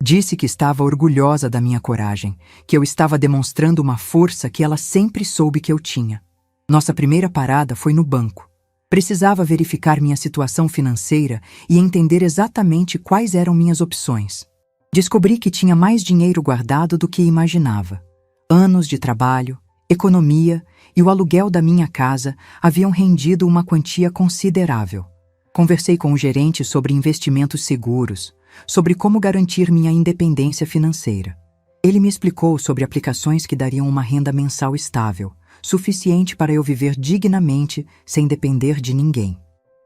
Disse que estava orgulhosa da minha coragem, que eu estava demonstrando uma força que ela sempre soube que eu tinha. Nossa primeira parada foi no banco. Precisava verificar minha situação financeira e entender exatamente quais eram minhas opções. Descobri que tinha mais dinheiro guardado do que imaginava. Anos de trabalho, economia e o aluguel da minha casa haviam rendido uma quantia considerável. Conversei com o gerente sobre investimentos seguros, sobre como garantir minha independência financeira. Ele me explicou sobre aplicações que dariam uma renda mensal estável, suficiente para eu viver dignamente sem depender de ninguém.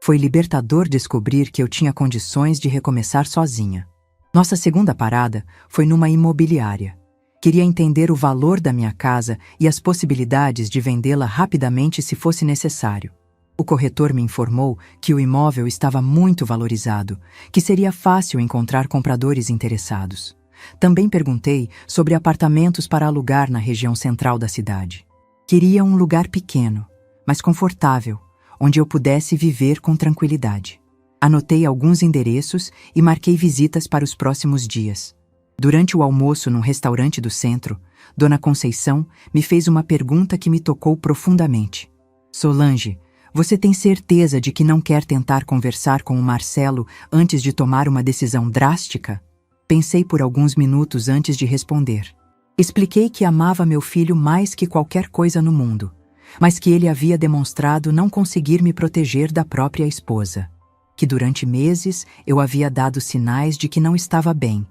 Foi libertador descobrir que eu tinha condições de recomeçar sozinha. Nossa segunda parada foi numa imobiliária. Queria entender o valor da minha casa e as possibilidades de vendê-la rapidamente se fosse necessário. O corretor me informou que o imóvel estava muito valorizado, que seria fácil encontrar compradores interessados. Também perguntei sobre apartamentos para alugar na região central da cidade. Queria um lugar pequeno, mas confortável, onde eu pudesse viver com tranquilidade. Anotei alguns endereços e marquei visitas para os próximos dias. Durante o almoço num restaurante do centro, Dona Conceição me fez uma pergunta que me tocou profundamente. Solange, você tem certeza de que não quer tentar conversar com o Marcelo antes de tomar uma decisão drástica? Pensei por alguns minutos antes de responder. Expliquei que amava meu filho mais que qualquer coisa no mundo, mas que ele havia demonstrado não conseguir me proteger da própria esposa. Que durante meses eu havia dado sinais de que não estava bem,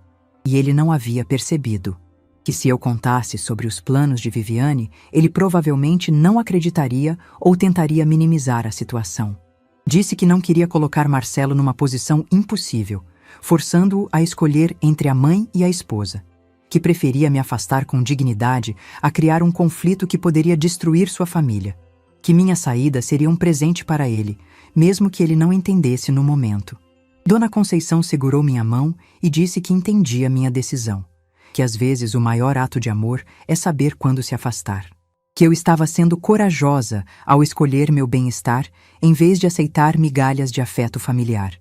e ele não havia percebido. Que se eu contasse sobre os planos de Viviane, ele provavelmente não acreditaria ou tentaria minimizar a situação. Disse que não queria colocar Marcelo numa posição impossível, forçando-o a escolher entre a mãe e a esposa, que preferia me afastar com dignidade a criar um conflito que poderia destruir sua família, que minha saída seria um presente para ele, mesmo que ele não entendesse no momento. Dona Conceição segurou minha mão e disse que entendia minha decisão, que às vezes o maior ato de amor é saber quando se afastar, que eu estava sendo corajosa ao escolher meu bem-estar em vez de aceitar migalhas de afeto familiar.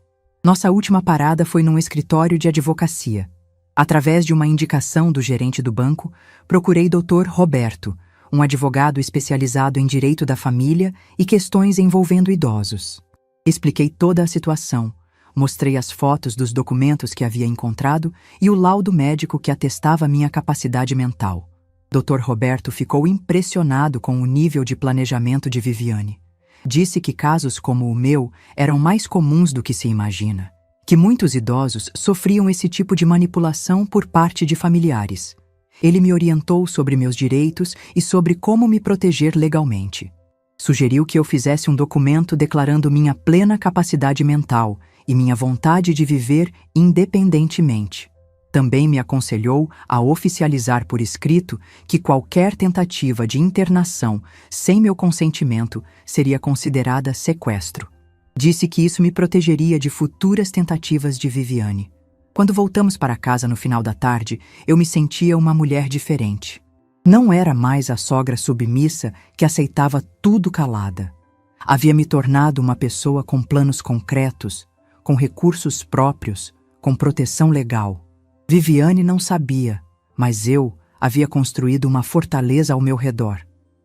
Nossa última parada foi num escritório de advocacia. Através de uma indicação do gerente do banco, procurei Dr. Roberto, um advogado especializado em direito da família e questões envolvendo idosos. Expliquei toda a situação, mostrei as fotos dos documentos que havia encontrado e o laudo médico que atestava minha capacidade mental. Dr. Roberto ficou impressionado com o nível de planejamento de Viviane. Disse que casos como o meu eram mais comuns do que se imagina, que muitos idosos sofriam esse tipo de manipulação por parte de familiares. Ele me orientou sobre meus direitos e sobre como me proteger legalmente. Sugeriu que eu fizesse um documento declarando minha plena capacidade mental e minha vontade de viver independentemente. Também me aconselhou a oficializar por escrito que qualquer tentativa de internação sem meu consentimento seria considerada sequestro. Disse que isso me protegeria de futuras tentativas de Viviane. Quando voltamos para casa no final da tarde, eu me sentia uma mulher diferente. Não era mais a sogra submissa que aceitava tudo calada. Havia me tornado uma pessoa com planos concretos, com recursos próprios, com proteção legal. Viviane não sabia, mas eu havia construído uma fortaleza ao meu redor.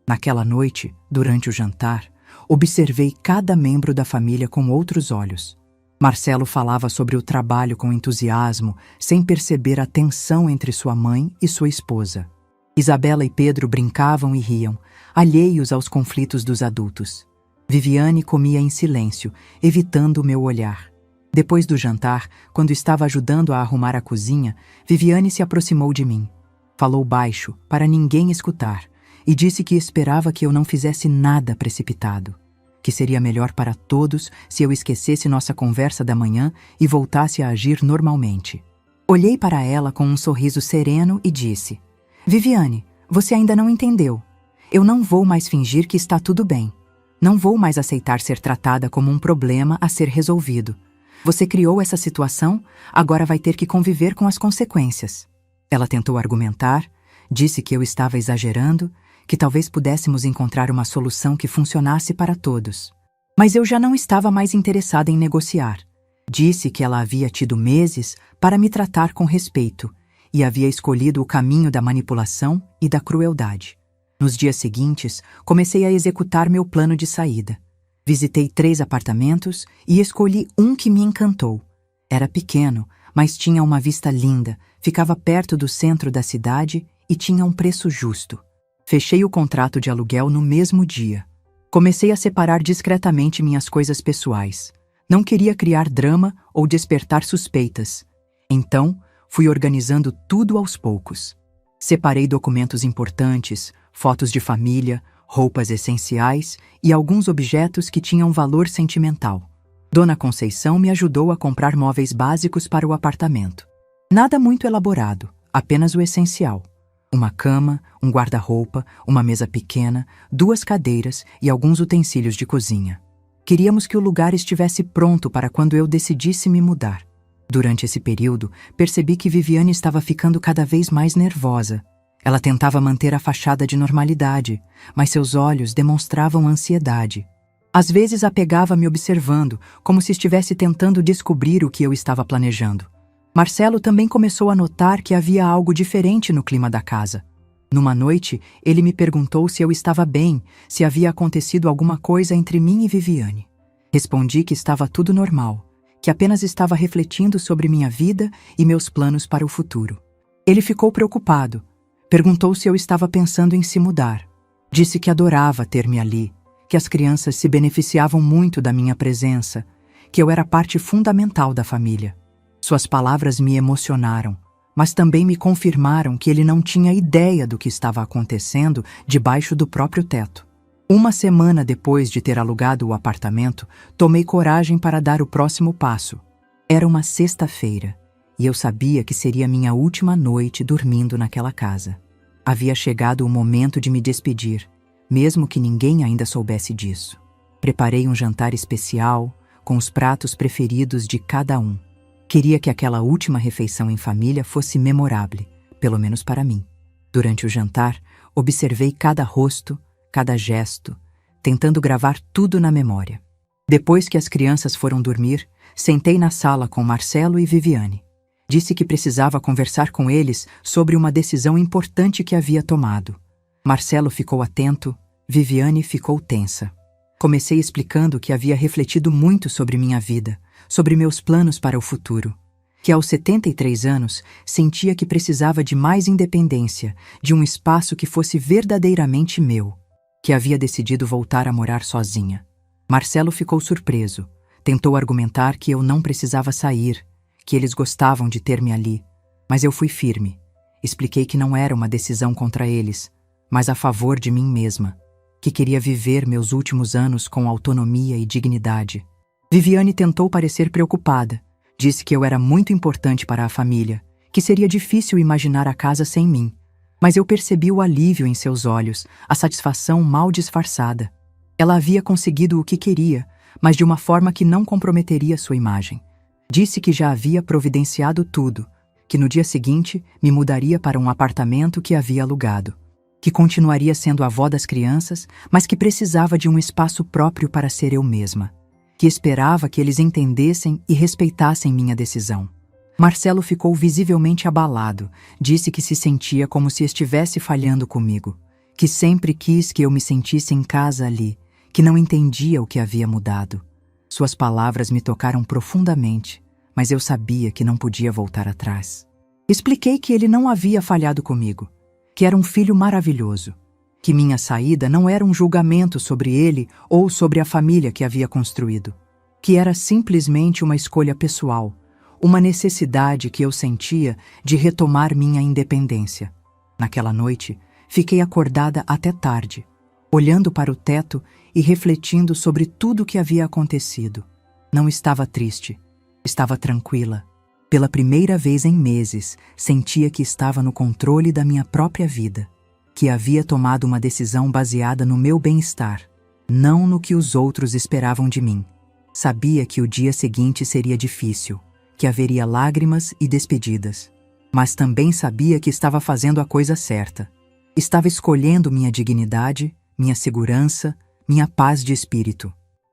Naquela noite, durante o jantar, observei cada membro da família com outros olhos. Marcelo falava sobre o trabalho com entusiasmo, sem perceber a tensão entre sua mãe e sua esposa. Isabela e Pedro brincavam e riam, alheios aos conflitos dos adultos. Viviane comia em silêncio, evitando o meu olhar. Depois do jantar, quando estava ajudando a arrumar a cozinha, Viviane se aproximou de mim. Falou baixo, para ninguém escutar, e disse que esperava que eu não fizesse nada precipitado, que seria melhor para todos se eu esquecesse nossa conversa da manhã e voltasse a agir normalmente. Olhei para ela com um sorriso sereno e disse: Viviane, você ainda não entendeu. Eu não vou mais fingir que está tudo bem. Não vou mais aceitar ser tratada como um problema a ser resolvido. Você criou essa situação, agora vai ter que conviver com as consequências. Ela tentou argumentar, disse que eu estava exagerando, que talvez pudéssemos encontrar uma solução que funcionasse para todos. Mas eu já não estava mais interessada em negociar. Disse que ela havia tido meses para me tratar com respeito e havia escolhido o caminho da manipulação e da crueldade. Nos dias seguintes, comecei a executar meu plano de saída. Visitei 3 apartamentos e escolhi um que me encantou. Era pequeno, mas tinha uma vista linda, ficava perto do centro da cidade e tinha um preço justo. Fechei o contrato de aluguel no mesmo dia. Comecei a separar discretamente minhas coisas pessoais. Não queria criar drama ou despertar suspeitas. Então, fui organizando tudo aos poucos. Separei documentos importantes, fotos de família, roupas essenciais e alguns objetos que tinham valor sentimental. Dona Conceição me ajudou a comprar móveis básicos para o apartamento. Nada muito elaborado, apenas o essencial. Uma cama, um guarda-roupa, uma mesa pequena, 2 cadeiras e alguns utensílios de cozinha. Queríamos que o lugar estivesse pronto para quando eu decidisse me mudar. Durante esse período, percebi que Viviane estava ficando cada vez mais nervosa. Ela tentava manter a fachada de normalidade, mas seus olhos demonstravam ansiedade. Às vezes a pegava me observando, como se estivesse tentando descobrir o que eu estava planejando. Marcelo também começou a notar que havia algo diferente no clima da casa. Numa noite, ele me perguntou se eu estava bem, se havia acontecido alguma coisa entre mim e Viviane. Respondi que estava tudo normal, que apenas estava refletindo sobre minha vida e meus planos para o futuro. Ele ficou preocupado. Perguntou se eu estava pensando em se mudar. Disse que adorava ter-me ali, que as crianças se beneficiavam muito da minha presença, que eu era parte fundamental da família. Suas palavras me emocionaram, mas também me confirmaram que ele não tinha ideia do que estava acontecendo debaixo do próprio teto. Uma semana depois de ter alugado o apartamento, tomei coragem para dar o próximo passo. Era uma sexta-feira, e eu sabia que seria minha última noite dormindo naquela casa. Havia chegado o momento de me despedir, mesmo que ninguém ainda soubesse disso. Preparei um jantar especial, com os pratos preferidos de cada um. Queria que aquela última refeição em família fosse memorável, pelo menos para mim. Durante o jantar, observei cada rosto, cada gesto, tentando gravar tudo na memória. Depois que as crianças foram dormir, sentei na sala com Marcelo e Viviane. Disse que precisava conversar com eles sobre uma decisão importante que havia tomado. Marcelo ficou atento, Viviane ficou tensa. Comecei explicando que havia refletido muito sobre minha vida, sobre meus planos para o futuro. Que aos 73 anos sentia que precisava de mais independência, de um espaço que fosse verdadeiramente meu. Que havia decidido voltar a morar sozinha. Marcelo ficou surpreso. Tentou argumentar que eu não precisava sair, que eles gostavam de ter-me ali. Mas eu fui firme. Expliquei que não era uma decisão contra eles, mas a favor de mim mesma. Que queria viver meus últimos anos com autonomia e dignidade. Viviane tentou parecer preocupada. Disse que eu era muito importante para a família, que seria difícil imaginar a casa sem mim. Mas eu percebi o alívio em seus olhos, a satisfação mal disfarçada. Ela havia conseguido o que queria, mas de uma forma que não comprometeria sua imagem. Disse que já havia providenciado tudo, que no dia seguinte me mudaria para um apartamento que havia alugado, que continuaria sendo a avó das crianças, mas que precisava de um espaço próprio para ser eu mesma, que esperava que eles entendessem e respeitassem minha decisão. Marcelo ficou visivelmente abalado, disse que se sentia como se estivesse falhando comigo, que sempre quis que eu me sentisse em casa ali, que não entendia o que havia mudado. Suas palavras me tocaram profundamente, mas eu sabia que não podia voltar atrás. Expliquei que ele não havia falhado comigo, que era um filho maravilhoso, que minha saída não era um julgamento sobre ele ou sobre a família que havia construído, que era simplesmente uma escolha pessoal, uma necessidade que eu sentia de retomar minha independência. Naquela noite, fiquei acordada até tarde, olhando para o teto e refletindo sobre tudo o que havia acontecido. Não estava triste, estava tranquila. Pela primeira vez em meses, sentia que estava no controle da minha própria vida, que havia tomado uma decisão baseada no meu bem-estar, não no que os outros esperavam de mim. Sabia que o dia seguinte seria difícil, que haveria lágrimas e despedidas, mas também sabia que estava fazendo a coisa certa. Estava escolhendo minha dignidade, minha segurança, minha paz de espírito.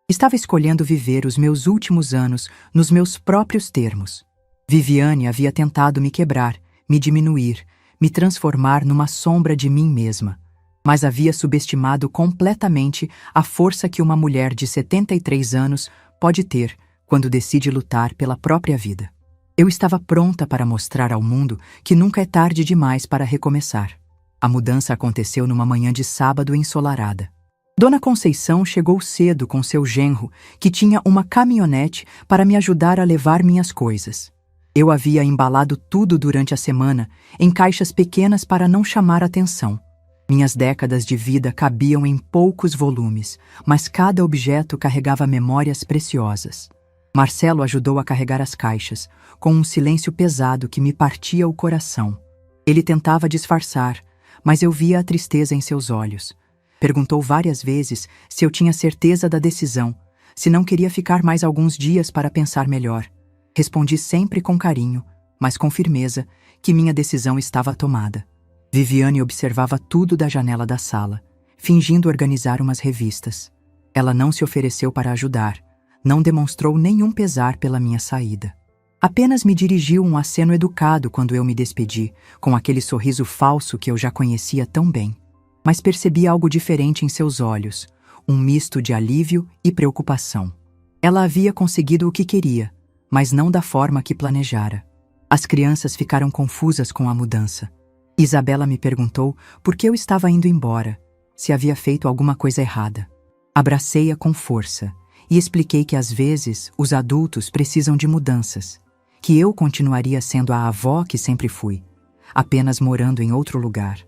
Estava escolhendo viver os meus últimos anos nos meus próprios termos. Viviane havia tentado me quebrar, me diminuir, me transformar numa sombra de mim mesma, mas havia subestimado completamente a força que uma mulher de 73 anos pode ter quando decide lutar pela própria vida. Eu estava pronta para mostrar ao mundo que nunca é tarde demais para recomeçar. A mudança aconteceu numa manhã de sábado ensolarada. Dona Conceição chegou cedo com seu genro, que tinha uma caminhonete para me ajudar a levar minhas coisas. Eu havia embalado tudo durante a semana, em caixas pequenas para não chamar atenção. Minhas décadas de vida cabiam em poucos volumes, mas cada objeto carregava memórias preciosas. Marcelo ajudou a carregar as caixas, com um silêncio pesado que me partia o coração. Ele tentava disfarçar, mas eu via a tristeza em seus olhos. Perguntou várias vezes se eu tinha certeza da decisão, se não queria ficar mais alguns dias para pensar melhor. Respondi sempre com carinho, mas com firmeza, que minha decisão estava tomada. Viviane observava tudo da janela da sala, fingindo organizar umas revistas. Ela não se ofereceu para ajudar, não demonstrou nenhum pesar pela minha saída. Apenas me dirigiu um aceno educado quando eu me despedi, com aquele sorriso falso que eu já conhecia tão bem. Mas percebi algo diferente em seus olhos, um misto de alívio e preocupação. Ela havia conseguido o que queria, mas não da forma que planejara. As crianças ficaram confusas com a mudança. Isabela me perguntou por que eu estava indo embora, se havia feito alguma coisa errada. Abracei-a com força e expliquei que às vezes os adultos precisam de mudanças, que eu continuaria sendo a avó que sempre fui, apenas morando em outro lugar.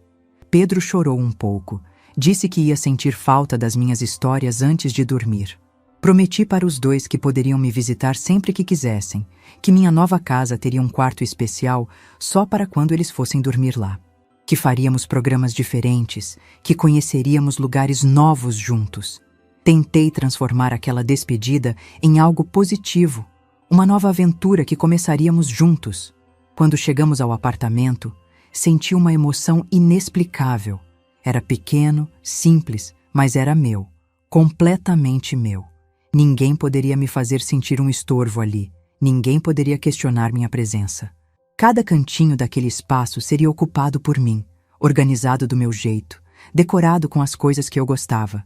Pedro chorou um pouco, disse que ia sentir falta das minhas histórias antes de dormir. Prometi para os dois que poderiam me visitar sempre que quisessem, que minha nova casa teria um quarto especial só para quando eles fossem dormir lá, que faríamos programas diferentes, que conheceríamos lugares novos juntos. Tentei transformar aquela despedida em algo positivo, uma nova aventura que começaríamos juntos. Quando chegamos ao apartamento, senti uma emoção inexplicável. Era pequeno, simples, mas era meu, completamente meu. Ninguém poderia me fazer sentir um estorvo ali, ninguém poderia questionar minha presença. Cada cantinho daquele espaço seria ocupado por mim, organizado do meu jeito, decorado com as coisas que eu gostava.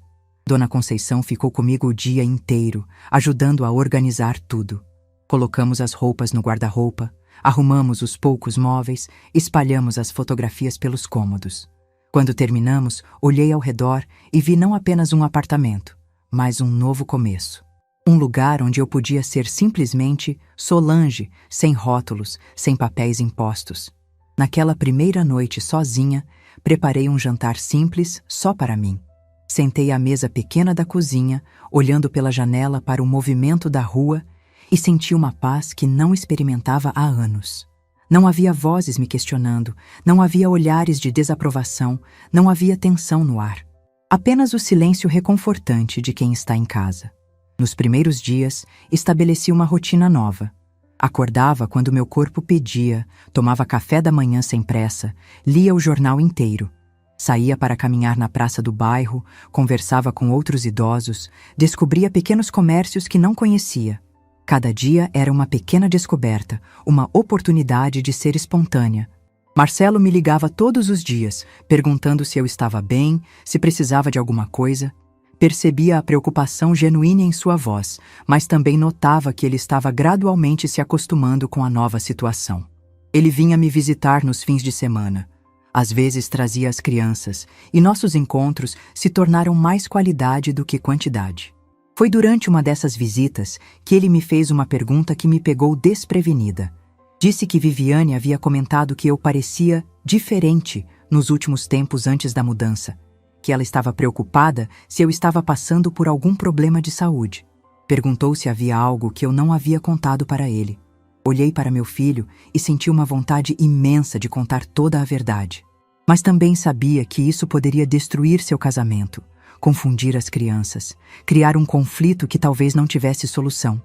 Dona Conceição ficou comigo o dia inteiro, ajudando a organizar tudo. Colocamos as roupas no guarda-roupa, arrumamos os poucos móveis, espalhamos as fotografias pelos cômodos. Quando terminamos, olhei ao redor e vi não apenas um apartamento, mas um novo começo. Um lugar onde eu podia ser simplesmente Solange, sem rótulos, sem papéis impostos. Naquela primeira noite sozinha, preparei um jantar simples só para mim. Sentei à mesa pequena da cozinha, olhando pela janela para o movimento da rua e senti uma paz que não experimentava há anos. Não havia vozes me questionando, não havia olhares de desaprovação, não havia tensão no ar. Apenas o silêncio reconfortante de quem está em casa. Nos primeiros dias, estabeleci uma rotina nova. Acordava quando meu corpo pedia, tomava café da manhã sem pressa, lia o jornal inteiro. Saía para caminhar na praça do bairro, conversava com outros idosos, descobria pequenos comércios que não conhecia. Cada dia era uma pequena descoberta, uma oportunidade de ser espontânea. Marcelo me ligava todos os dias, perguntando se eu estava bem, se precisava de alguma coisa. Percebia a preocupação genuína em sua voz, mas também notava que ele estava gradualmente se acostumando com a nova situação. Ele vinha me visitar nos fins de semana. Às vezes trazia as crianças, e nossos encontros se tornaram mais qualidade do que quantidade. Foi durante uma dessas visitas que ele me fez uma pergunta que me pegou desprevenida. Disse que Viviane havia comentado que eu parecia diferente nos últimos tempos antes da mudança, que ela estava preocupada se eu estava passando por algum problema de saúde. Perguntou se havia algo que eu não havia contado para ele. Olhei para meu filho e senti uma vontade imensa de contar toda a verdade. Mas também sabia que isso poderia destruir seu casamento, confundir as crianças, criar um conflito que talvez não tivesse solução.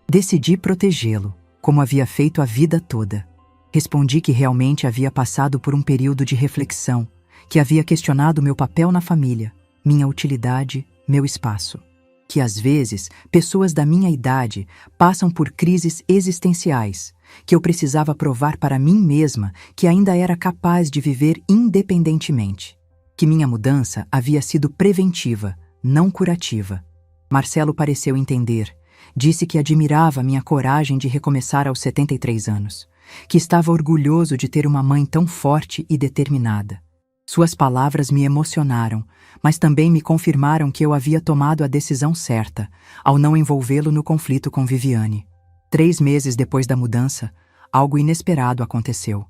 Decidi protegê-lo, como havia feito a vida toda. Respondi que realmente havia passado por um período de reflexão, que havia questionado meu papel na família, minha utilidade, meu espaço. Que às vezes, pessoas da minha idade passam por crises existenciais, que eu precisava provar para mim mesma que ainda era capaz de viver independentemente. Que minha mudança havia sido preventiva, não curativa. Marcelo pareceu entender. Disse que admirava minha coragem de recomeçar aos 73 anos, que estava orgulhoso de ter uma mãe tão forte e determinada. Suas palavras me emocionaram, mas também me confirmaram que eu havia tomado a decisão certa, ao não envolvê-lo no conflito com Viviane. 3 meses depois da mudança, algo inesperado aconteceu.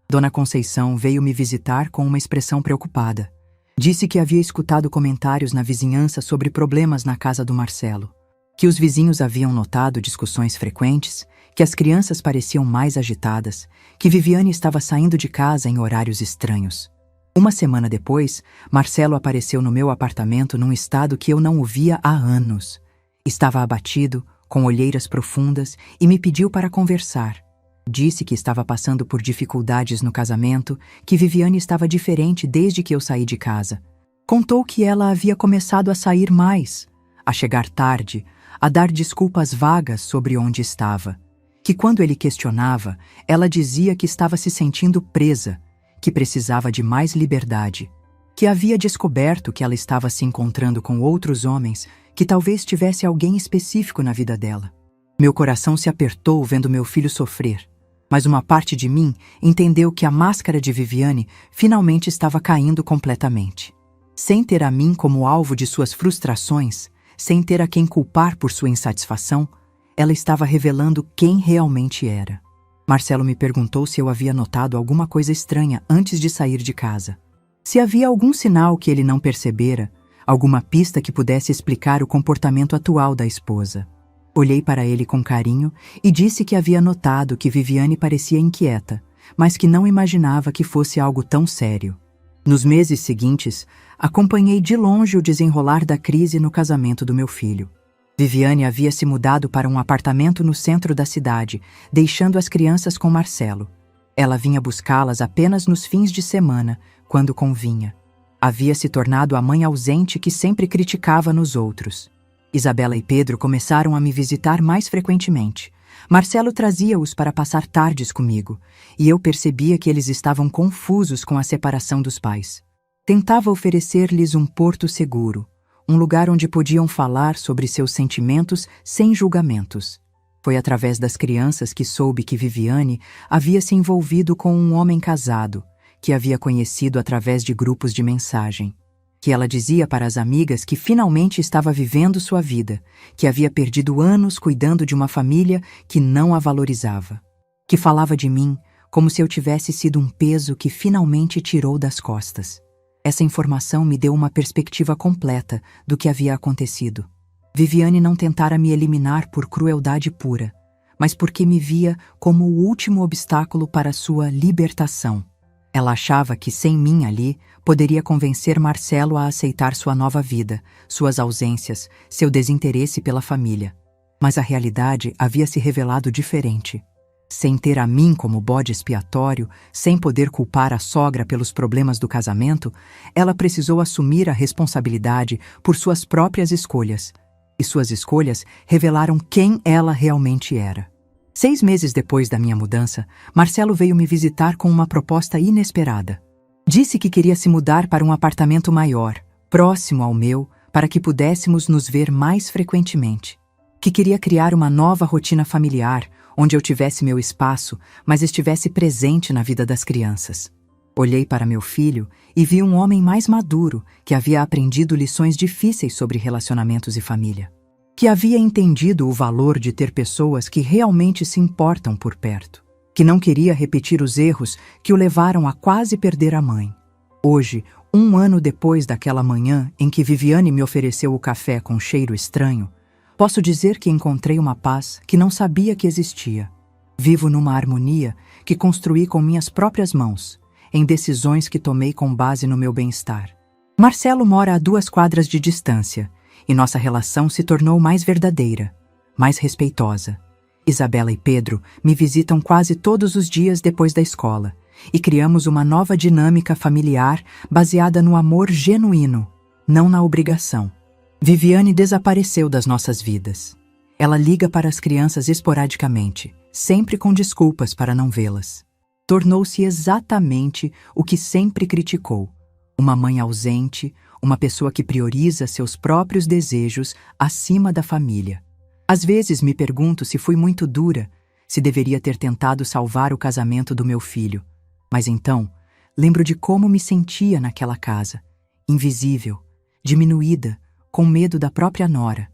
Dona Conceição veio me visitar com uma expressão preocupada. Disse que havia escutado comentários na vizinhança sobre problemas na casa do Marcelo, que os vizinhos haviam notado discussões frequentes, que as crianças pareciam mais agitadas, que Viviane estava saindo de casa em horários estranhos. Uma semana depois, Marcelo apareceu no meu apartamento num estado que eu não o via há anos. Estava abatido, com olheiras profundas, e me pediu para conversar. Disse que estava passando por dificuldades no casamento, que Viviane estava diferente desde que eu saí de casa. Contou que ela havia começado a sair mais, a chegar tarde, a dar desculpas vagas sobre onde estava. Que quando ele questionava, ela dizia que estava se sentindo presa, que precisava de mais liberdade, que havia descoberto que ela estava se encontrando com outros homens, que talvez tivesse alguém específico na vida dela. Meu coração se apertou vendo meu filho sofrer, mas uma parte de mim entendeu que a máscara de Viviane finalmente estava caindo completamente. Sem ter a mim como alvo de suas frustrações, sem ter a quem culpar por sua insatisfação, ela estava revelando quem realmente era. Marcelo me perguntou se eu havia notado alguma coisa estranha antes de sair de casa. Se havia algum sinal que ele não percebera, alguma pista que pudesse explicar o comportamento atual da esposa. Olhei para ele com carinho e disse que havia notado que Viviane parecia inquieta, mas que não imaginava que fosse algo tão sério. Nos meses seguintes, acompanhei de longe o desenrolar da crise no casamento do meu filho. Viviane havia se mudado para um apartamento no centro da cidade, deixando as crianças com Marcelo. Ela vinha buscá-las apenas nos fins de semana, quando convinha. Havia se tornado a mãe ausente que sempre criticava nos outros. Isabela e Pedro começaram a me visitar mais frequentemente. Marcelo trazia-os para passar tardes comigo, e eu percebia que eles estavam confusos com a separação dos pais. Tentava oferecer-lhes um porto seguro, um lugar onde podiam falar sobre seus sentimentos sem julgamentos. Foi através das crianças que soube que Viviane havia se envolvido com um homem casado, que havia conhecido através de grupos de mensagem. Que ela dizia para as amigas que finalmente estava vivendo sua vida, que havia perdido anos cuidando de uma família que não a valorizava. Que falava de mim como se eu tivesse sido um peso que finalmente tirou das costas. Essa informação me deu uma perspectiva completa do que havia acontecido. Viviane não tentara me eliminar por crueldade pura, mas porque me via como o último obstáculo para sua libertação. Ela achava que, sem mim ali, poderia convencer Marcelo a aceitar sua nova vida, suas ausências, seu desinteresse pela família. Mas a realidade havia se revelado diferente. Sem ter a mim como bode expiatório, sem poder culpar a sogra pelos problemas do casamento, ela precisou assumir a responsabilidade por suas próprias escolhas. E suas escolhas revelaram quem ela realmente era. 6 meses depois da minha mudança, Marcelo veio me visitar com uma proposta inesperada. Disse que queria se mudar para um apartamento maior, próximo ao meu, para que pudéssemos nos ver mais frequentemente. Que queria criar uma nova rotina familiar, onde eu tivesse meu espaço, mas estivesse presente na vida das crianças. Olhei para meu filho e vi um homem mais maduro, que havia aprendido lições difíceis sobre relacionamentos e família. Que havia entendido o valor de ter pessoas que realmente se importam por perto, que não queria repetir os erros que o levaram a quase perder a mãe. Hoje, 1 ano depois daquela manhã em que Viviane me ofereceu o café com cheiro estranho, posso dizer que encontrei uma paz que não sabia que existia. Vivo numa harmonia que construí com minhas próprias mãos, em decisões que tomei com base no meu bem-estar. Marcelo mora a 2 quadras de distância, e nossa relação se tornou mais verdadeira, mais respeitosa. Isabela e Pedro me visitam quase todos os dias depois da escola, e criamos uma nova dinâmica familiar baseada no amor genuíno, não na obrigação. Viviane desapareceu das nossas vidas. Ela liga para as crianças esporadicamente, sempre com desculpas para não vê-las. Tornou-se exatamente o que sempre criticou: uma mãe ausente, uma pessoa que prioriza seus próprios desejos acima da família. Às vezes me pergunto se fui muito dura, se deveria ter tentado salvar o casamento do meu filho. Mas então, lembro de como me sentia naquela casa, invisível, diminuída, com medo da própria nora.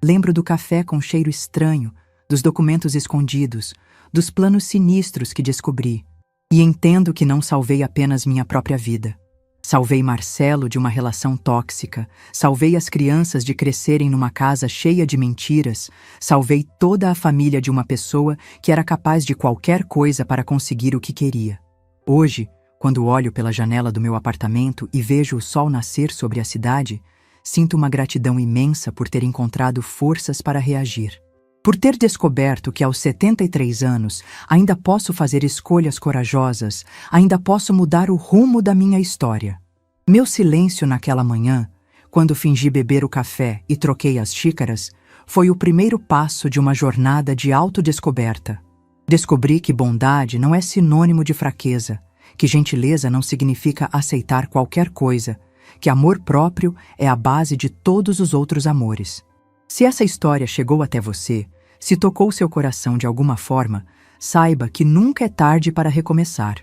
Lembro do café com cheiro estranho, dos documentos escondidos, dos planos sinistros que descobri. E entendo que não salvei apenas minha própria vida. Salvei Marcelo de uma relação tóxica, salvei as crianças de crescerem numa casa cheia de mentiras, salvei toda a família de uma pessoa que era capaz de qualquer coisa para conseguir o que queria. Hoje, quando olho pela janela do meu apartamento e vejo o sol nascer sobre a cidade, sinto uma gratidão imensa por ter encontrado forças para reagir. Por ter descoberto que aos 73 anos ainda posso fazer escolhas corajosas, ainda posso mudar o rumo da minha história. Meu silêncio naquela manhã, quando fingi beber o café e troquei as xícaras, foi o primeiro passo de uma jornada de autodescoberta. Descobri que bondade não é sinônimo de fraqueza, que gentileza não significa aceitar qualquer coisa, que amor próprio é a base de todos os outros amores. Se essa história chegou até você, se tocou seu coração de alguma forma, saiba que nunca é tarde para recomeçar,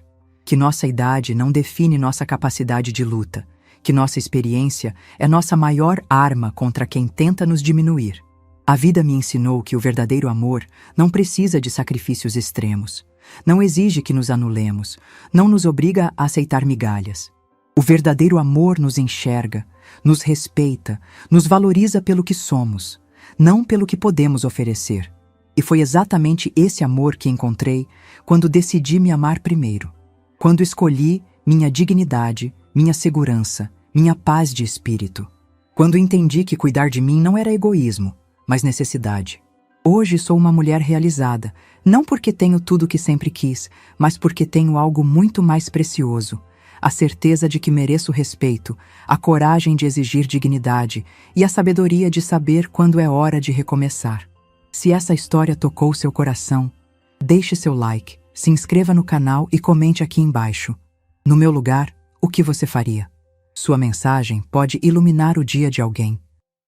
que nossa idade não define nossa capacidade de luta, que nossa experiência é nossa maior arma contra quem tenta nos diminuir. A vida me ensinou que o verdadeiro amor não precisa de sacrifícios extremos, não exige que nos anulemos, não nos obriga a aceitar migalhas. O verdadeiro amor nos enxerga, nos respeita, nos valoriza pelo que somos, não pelo que podemos oferecer. E foi exatamente esse amor que encontrei quando decidi me amar primeiro. Quando escolhi minha dignidade, minha segurança, minha paz de espírito. Quando entendi que cuidar de mim não era egoísmo, mas necessidade. Hoje sou uma mulher realizada, não porque tenho tudo o que sempre quis, mas porque tenho algo muito mais precioso: a certeza de que mereço respeito, a coragem de exigir dignidade e a sabedoria de saber quando é hora de recomeçar. Se essa história tocou seu coração, deixe seu like, se inscreva no canal e comente aqui embaixo. No meu lugar, o que você faria? Sua mensagem pode iluminar o dia de alguém.